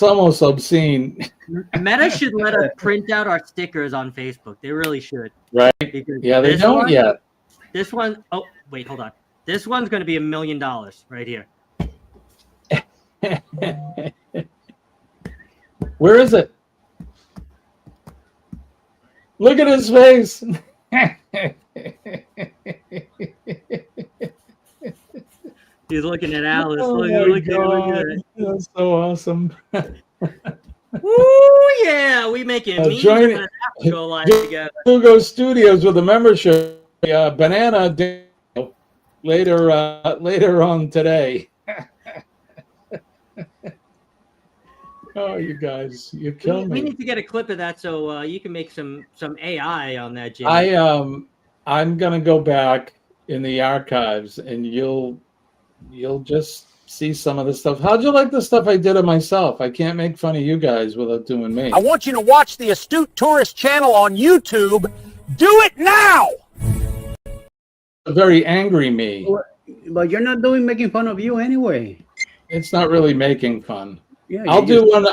almost obscene. Meta should let us print out our stickers on Facebook. They really should. Right? Because Yeah, they this don't one- yet. This one, oh wait, hold on. This one's going to be $1 million right here. Where is it? Look at his face. He's looking at Alice. Oh look my at God. it. That's so awesome. Woo, yeah, we making memes join and go live together. Hugo Studios with a membership. Banana Daniel later on today. Oh, you guys, you kill We me. need to get a clip of that so you can make some AI on that, Jimmy. I'm gonna go back in the archives and you'll just see some of the stuff. How'd you like the stuff I did of myself? I can't make fun of you guys without doing me. I want you to watch the Astute Tourist channel on YouTube. Do it now! A very angry me. But you're not making fun of you anyway. It's not really making fun. Yeah, I'll do one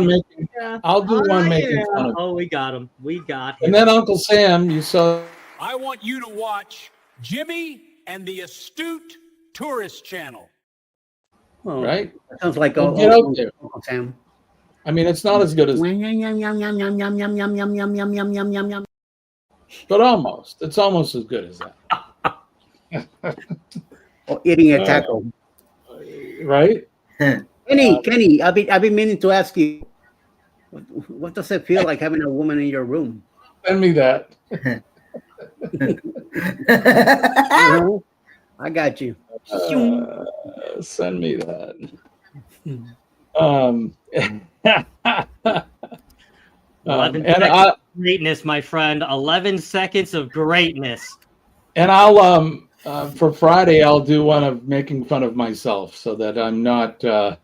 making. Yeah. I'll do one making yeah. fun of. Oh, we got him. We got him. And then Uncle Sam, you saw. I want you to watch Jimmy and the Astute Tourist channel. Well, Right? that sounds like Well, get out there. Uncle Sam. I mean, it's not as good as, but almost. It's almost as good as that. Or eating a taco. Right? Kenny, I've been meaning to ask you, what does it feel like having a woman in your room? Send me that. I got you. Send me that. And 11 seconds of greatness, my friend. 11 seconds of greatness. And I'll for Friday I'll do one of making fun of myself so that I'm not Let's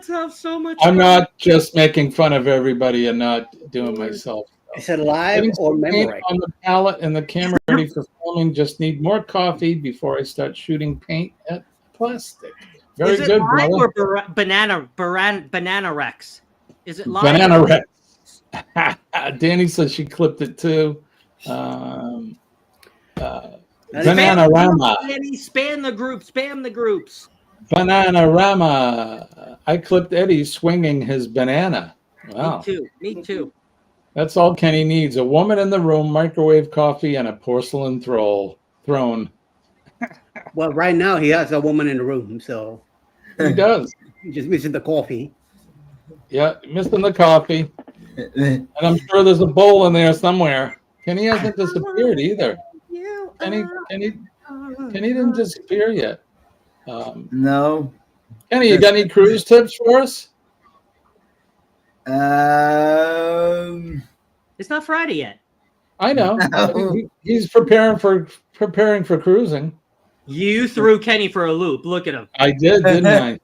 have so much I'm fun. not just making fun of everybody and not doing myself. Is it live Getting or some paint memory? on the palette and the camera ready for filming. Just need more coffee before I start shooting paint at plastic. Very Is it good, live brother. or Banana Rex? Is it live? Banana Rex. Danny says she clipped it too. Bananarama. Spam the group. Spam the groups. Bananarama. I clipped Eddie swinging his banana. Wow. Me too. Me too. That's all Kenny needs. A woman in the room, microwave coffee, and a porcelain throne. Well, right now he has a woman in the room, so He does. he's just missing the coffee. Yeah, missing the coffee. And I'm sure there's a bowl in there somewhere. Kenny hasn't disappeared either. Kenny didn't disappear yet. No. Kenny, you got any cruise tips for us? It's not Friday yet. I know. He's preparing for cruising. You threw Kenny for a loop. Look at him. I did, didn't I?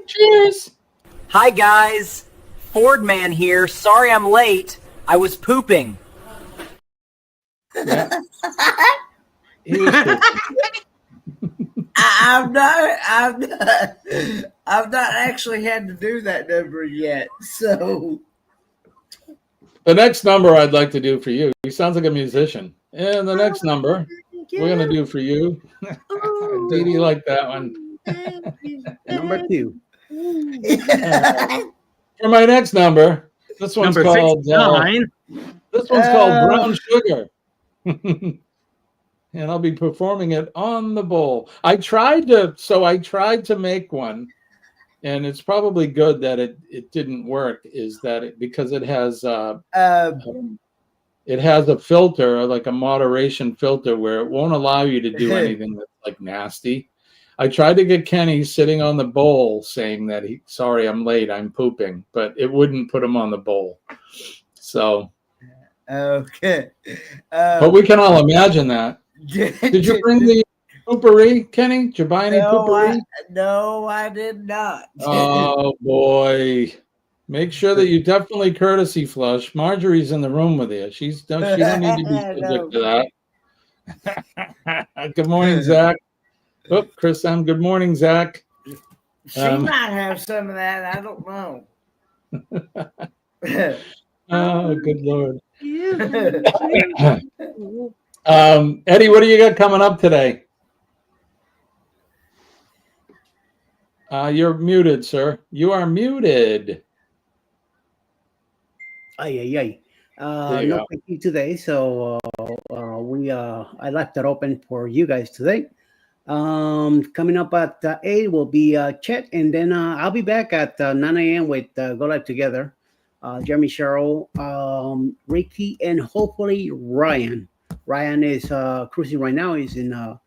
Cheers. Hi, guys. Ford Man here. Sorry I'm late. I was pooping. Yeah. He was cool. I've not actually had to do that number yet. So The next number I'd like to do for you. He sounds like a musician. And the next number we're gonna do for you. Dee Dee liked that one. Number 2. For my next number, this one's Number called 69. this one's called Brown Sugar. And I'll be performing it on the bowl. I tried to make one, and it's probably good that it didn't work. Is that because it has a filter, like a moderation filter, where it won't allow you to do anything that's like nasty. I tried to get Kenny sitting on the bowl saying that sorry, I'm late, I'm pooping, but it wouldn't put him on the bowl. So okay. but we can all imagine that. Did you bring the poopery, Kenny? Did you buy any poopery? No, I did not. Oh boy. Make sure that you definitely courtesy flush. Marjorie's in the room with you. She don't need to be subject to Good morning, Zach. Oh, Chris M. Good morning, Zach. She might have some of that. I don't know. Oh, good Lord. Eddie, what do you got coming up today? You're muted, sir. You are muted. Ay. There you No go. thank you today, so I left it open for you guys today. Coming up at 8 will be Chet, and then I'll be back at 9 a.m. with Go Live Together. Jeremy Cheryl, Ricky, and hopefully Ryan. Ryan is cruising right now. He's in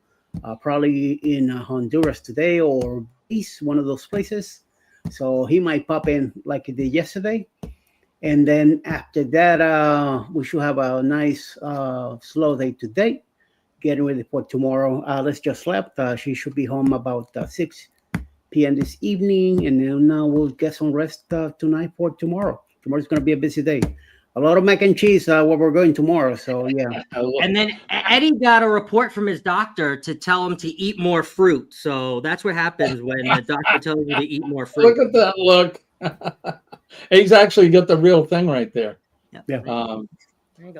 probably in Honduras today or East, one of those places. So he might pop in like he did yesterday. And then after that, we should have a nice slow day today. Getting ready for tomorrow. Let's just slept. She should be home about 6 p.m. this evening. And then we'll get some rest tonight for tomorrow. Tomorrow's going to be a busy day. A lot of mac and cheese where we're going tomorrow. So, yeah. And then Eddie got a report from his doctor to tell him to eat more fruit. So that's what happens when the doctor tells you to eat more fruit. Look at that look. He's actually got the real thing right there. Yeah.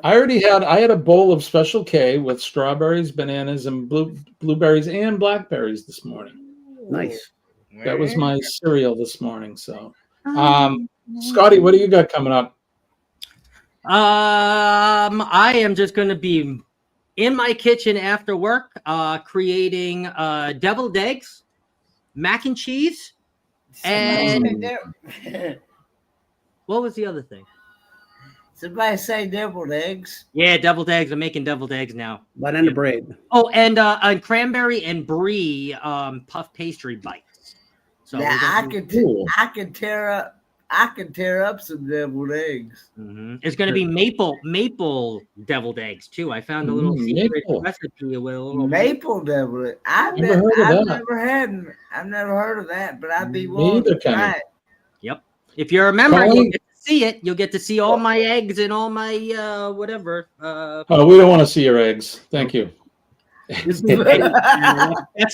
I had a bowl of Special K with strawberries, bananas, and blueberries and blackberries this morning. Nice. That was my cereal this morning. So, Scotty, what do you got coming up? I am just going to be in my kitchen after work, creating deviled eggs, mac and cheese, and what was the other thing? Somebody say deviled eggs. Yeah, deviled eggs. I'm making deviled eggs now. Banana bread. Oh, and cranberry and brie puff pastry bites. So yeah, I could tear up some deviled eggs. Mm-hmm. It's going to be maple deviled eggs too. I found a little secret recipe with a little maple deviled eggs. I've never heard of that, but I'd be willing to try it. Yep. If you're a member, you'll get to see it. You'll get to see all my eggs and all my whatever. Oh, we don't want to see your eggs. Thank you. That's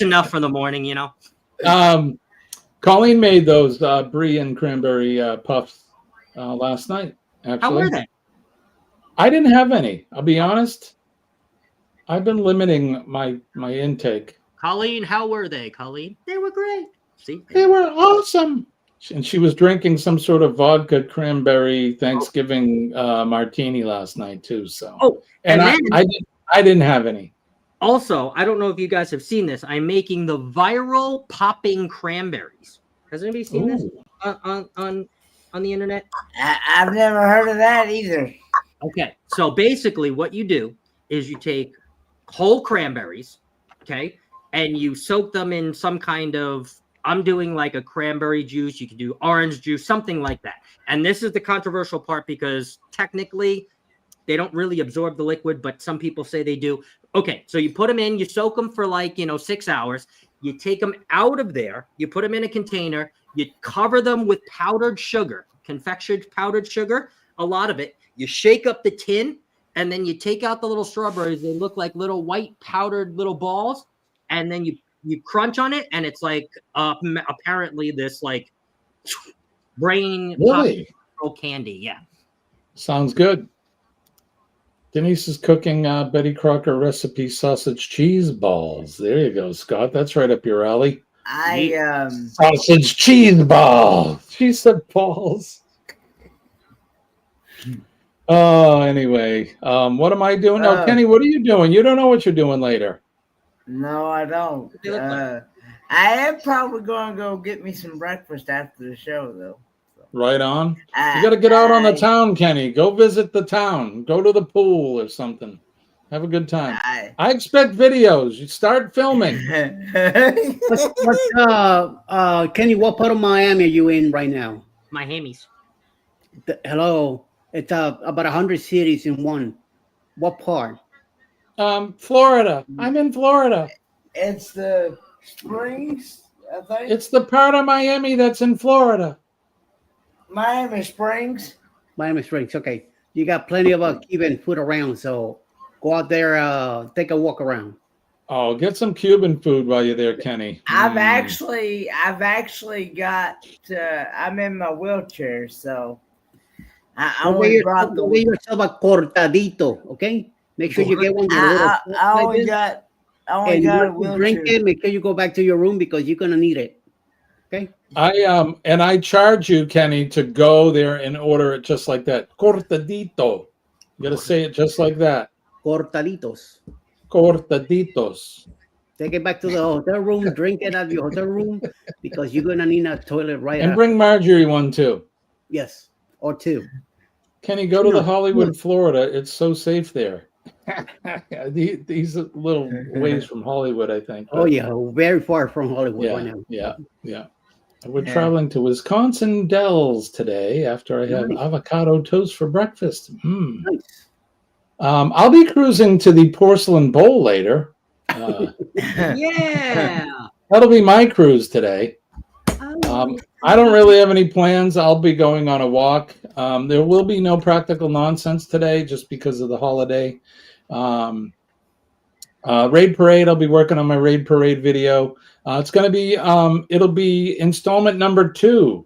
enough for the morning, you know. Colleen made those brie and cranberry puffs last night. Actually, how were they? I didn't have any. I'll be honest. I've been limiting my intake. Colleen, how were they? Colleen, they were great. See, they were awesome. And she was drinking some sort of vodka cranberry Thanksgiving martini last night too. So, and then, I didn't have any. Also, I don't know if you guys have seen this. I'm making the viral popping cranberries. Has anybody seen this on the internet? I've never heard of that either. Okay, so basically what you do is you take whole cranberries, okay, and you soak them in some kind of, I'm doing like a cranberry juice. You can do orange juice, something like that. And this is the controversial part because technically they don't really absorb the liquid, but some people say they do. Okay, so you put them in, you soak them for 6 hours. You take them out of there, you put them in a container, you cover them with powdered sugar, confectioned powdered sugar, a lot of it. You shake up the tin, and then you take out the little strawberries. They look like little white powdered little balls, and then you crunch on it, and it's like apparently this like brain pop candy. Yeah, sounds good. Denise is cooking Betty Crocker recipe sausage cheese balls. There you go, Scott. That's right up your alley. Sausage cheese balls. She said balls. Oh, anyway. What am I doing? Oh, Kenny, what are you doing? You don't know what you're doing later. No, I don't. I am probably going to go get me some breakfast after the show, though. Right on. You got to get out on the town, Kenny. Go visit the town. Go to the pool or something. Have a good time. I expect videos. You start filming. Kenny, what part of Miami are you in right now? Miami's. Hello. It's about 100 cities in one. What part? Florida. I'm in Florida. It's the Springs, I think. It's the part of Miami that's in Florida. Miami Springs. Miami Springs. Okay. You got plenty of Cuban food around, so Go out there, take a walk around. Oh, get some Cuban food while you're there, Kenny. I've actually got. I'm in my wheelchair, so I only brought Go get yourself a cortadito, okay? Make sure you get one with a little. I only got a wheelchair. Drink it. Make sure you go back to your room because you're gonna need it. Okay. I charge you, Kenny, to go there and order it just like that. Cortadito. You got to say it just like that. Cortaditos. Cortaditos. Take it back to the hotel room. Drink it at your hotel room because you're gonna need a toilet right. And after. bring Marjorie one too. Yes, or two. Kenny, go to the Hollywood, Florida. It's so safe there. These are little ways from Hollywood, I think. Oh yeah, very far from Hollywood Yeah, right now. yeah. We're traveling to Wisconsin Dells today after I have avocado toast for breakfast. Nice. I'll be cruising to the Porcelain Bowl later. Yeah. That'll be my cruise today. I don't really have any plans. I'll be going on a walk. There will be no practical nonsense today just because of the holiday. Raid Parade, I'll be working on my Raid Parade video. It's going to be, it'll be installment number 2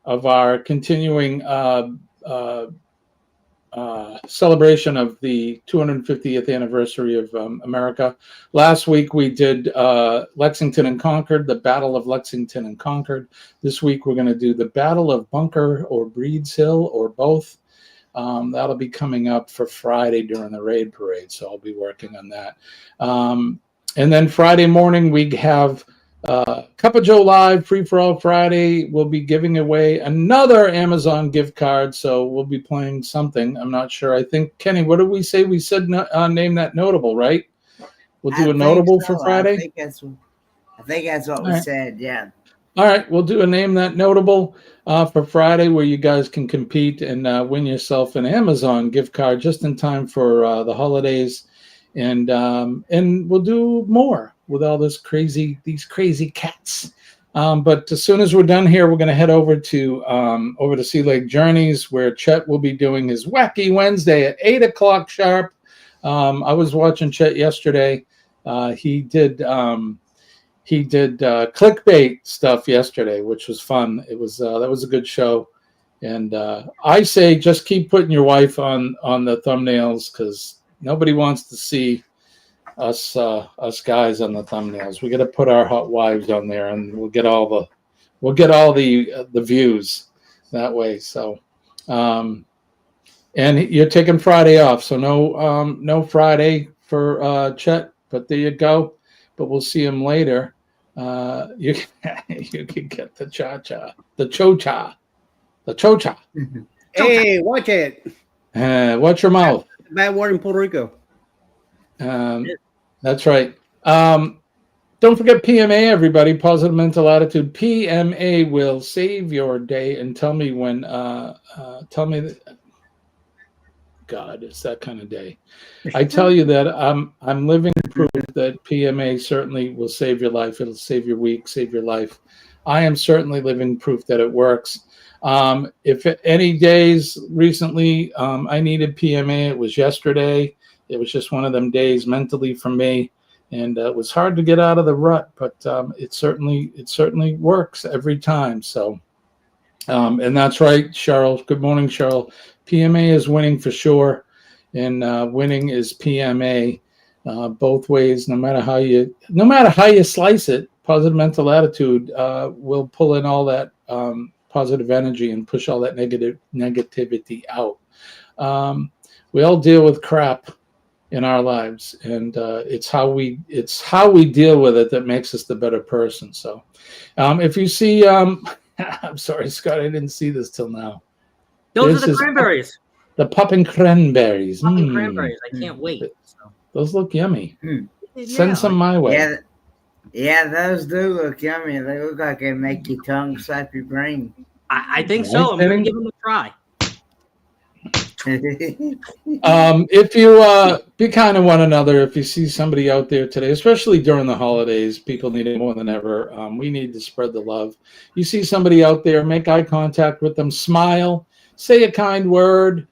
of our continuing celebration of the 250th anniversary of America. Last week we did Lexington and Concord, the Battle of Lexington and Concord. This week we're going to do the Battle of Bunker or Breeds Hill or both. That'll be coming up for Friday during the Raid Parade, so I'll be working on that. And then Friday morning we have Cup of Joe Live, Free for All Friday. We'll be giving away another Amazon gift card, so we'll be playing something. I'm not sure. I think, Kenny, what did we say? We said name that notable, right? We'll do a notable for Friday? I think that's what we said, yeah. All right, we'll do a name that notable for Friday where you guys can compete and win yourself an Amazon gift card just in time for the holidays. And we'll do more with all these crazy cats. But as soon as we're done here, we're going to head over to Sea Lake Journeys, where Chet will be doing his Wacky Wednesday at 8 o'clock sharp. I was watching Chet yesterday. He did clickbait stuff yesterday, which was fun. It was that was a good show. And I say just keep putting your wife on the thumbnails because nobody wants to see us guys on the thumbnails. We got to put our hot wives on there, and we'll get all the views that way. So, and you're taking Friday off, so no Friday for Chet. But there you go. But we'll see him later. You can get the cha-cha, the cho-cha, the cho-cha. Hey, watch it. Watch your mouth. Bad word in Puerto Rico. That's right. Don't forget PMA, everybody. Positive Mental Attitude. PMA will save your day. And tell me when. Tell me that. God, it's that kind of day. I tell you that I'm living proof that PMA certainly will save your life. It'll save your week, save your life. I am certainly living proof that it works. If any days recently I needed PMA, it was yesterday. It was just one of them days mentally for me, and it was hard to get out of the rut, but it certainly works every time. So, and that's right, Cheryl. Good morning, Cheryl. PMA is winning for sure, and winning is PMA both ways. No matter how you slice it, positive mental attitude will pull in all that positive energy and push all that negativity out. We all deal with crap in our lives, and it's how we deal with it that makes us the better person. So, if you see, I'm sorry, Scott, I didn't see this till now. Those are the cranberries. The popping cranberries. Popping cranberries. I can't wait. So. Those look yummy. Send some my way. Yeah, those do look yummy. They look like they make your tongue slap your brain. I think so. I'm going to give them a try. If you be kind to one another, if you see somebody out there today, especially during the holidays, people need it more than ever. We need to spread the love. You see somebody out there, make eye contact with them, smile, say a kind word.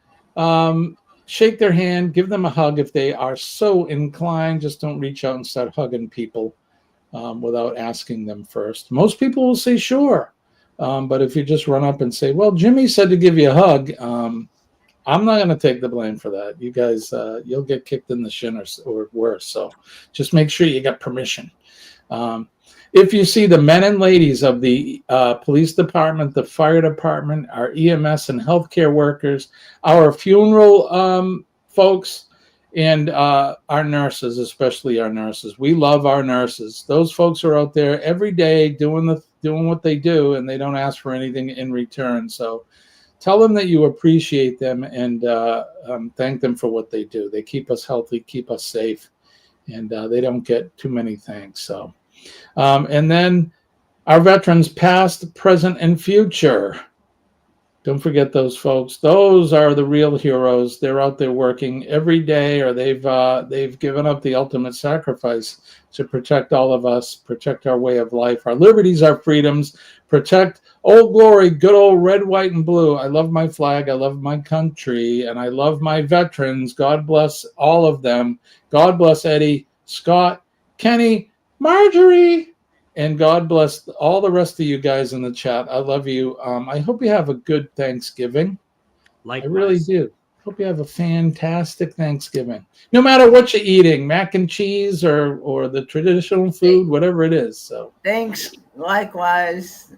shake their hand, give them a hug if they are so inclined. Just don't reach out and start hugging people without asking them first. Most people will say sure. But if you just run up and say, well, Jimmy said to give you a hug, I'm not going to take the blame for that. You guys, you'll get kicked in the shin or worse. So just make sure you get permission. If you see the men and ladies of the police department, the fire department, our EMS and healthcare workers, our funeral folks, and our nurses, especially our nurses. We love our nurses. Those folks are out there every day doing what they do, and they don't ask for anything in return. So tell them that you appreciate them and thank them for what they do. They keep us healthy, keep us safe, and they don't get too many thanks. So, and then our veterans, past, present, and future. Don't forget those folks. Those are the real heroes. They're out there working every day, or they've given up the ultimate sacrifice to protect all of us, protect our way of life, our liberties, our freedoms, protect Old Glory, good old red, white, and blue. I love my flag. I love my country, and I love my veterans. God bless all of them. God bless Eddie, Scott, Kenny, Marjorie. And God bless all the rest of you guys in the chat. I love you. I hope you have a good Thanksgiving. Likewise. I really do. Hope you have a fantastic Thanksgiving. No matter what you're eating, mac and cheese or the traditional food, whatever it is. So Thanks. Likewise.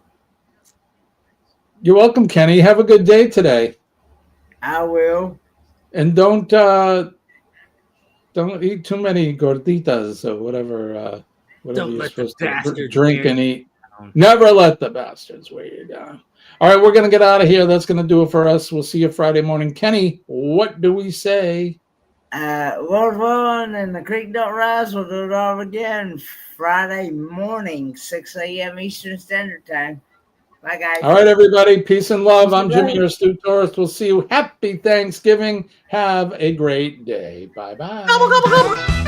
You're welcome, Kenny. Have a good day today. I will. And don't eat too many gorditas or whatever. Whatever you're supposed to drink and eat. Never let the bastards weigh you down. All right, we're going to get out of here. That's going to do it for us. We'll see you Friday morning. Kenny, what do we say? World War and the creek don't rise. We'll do it all again Friday morning, 6 a.m. Eastern Standard Time. Bye, guys. All right, everybody. Peace and love. I'm Jimmy, your Astute Tourist. We'll see you. Happy Thanksgiving. Have a great day. Bye-bye.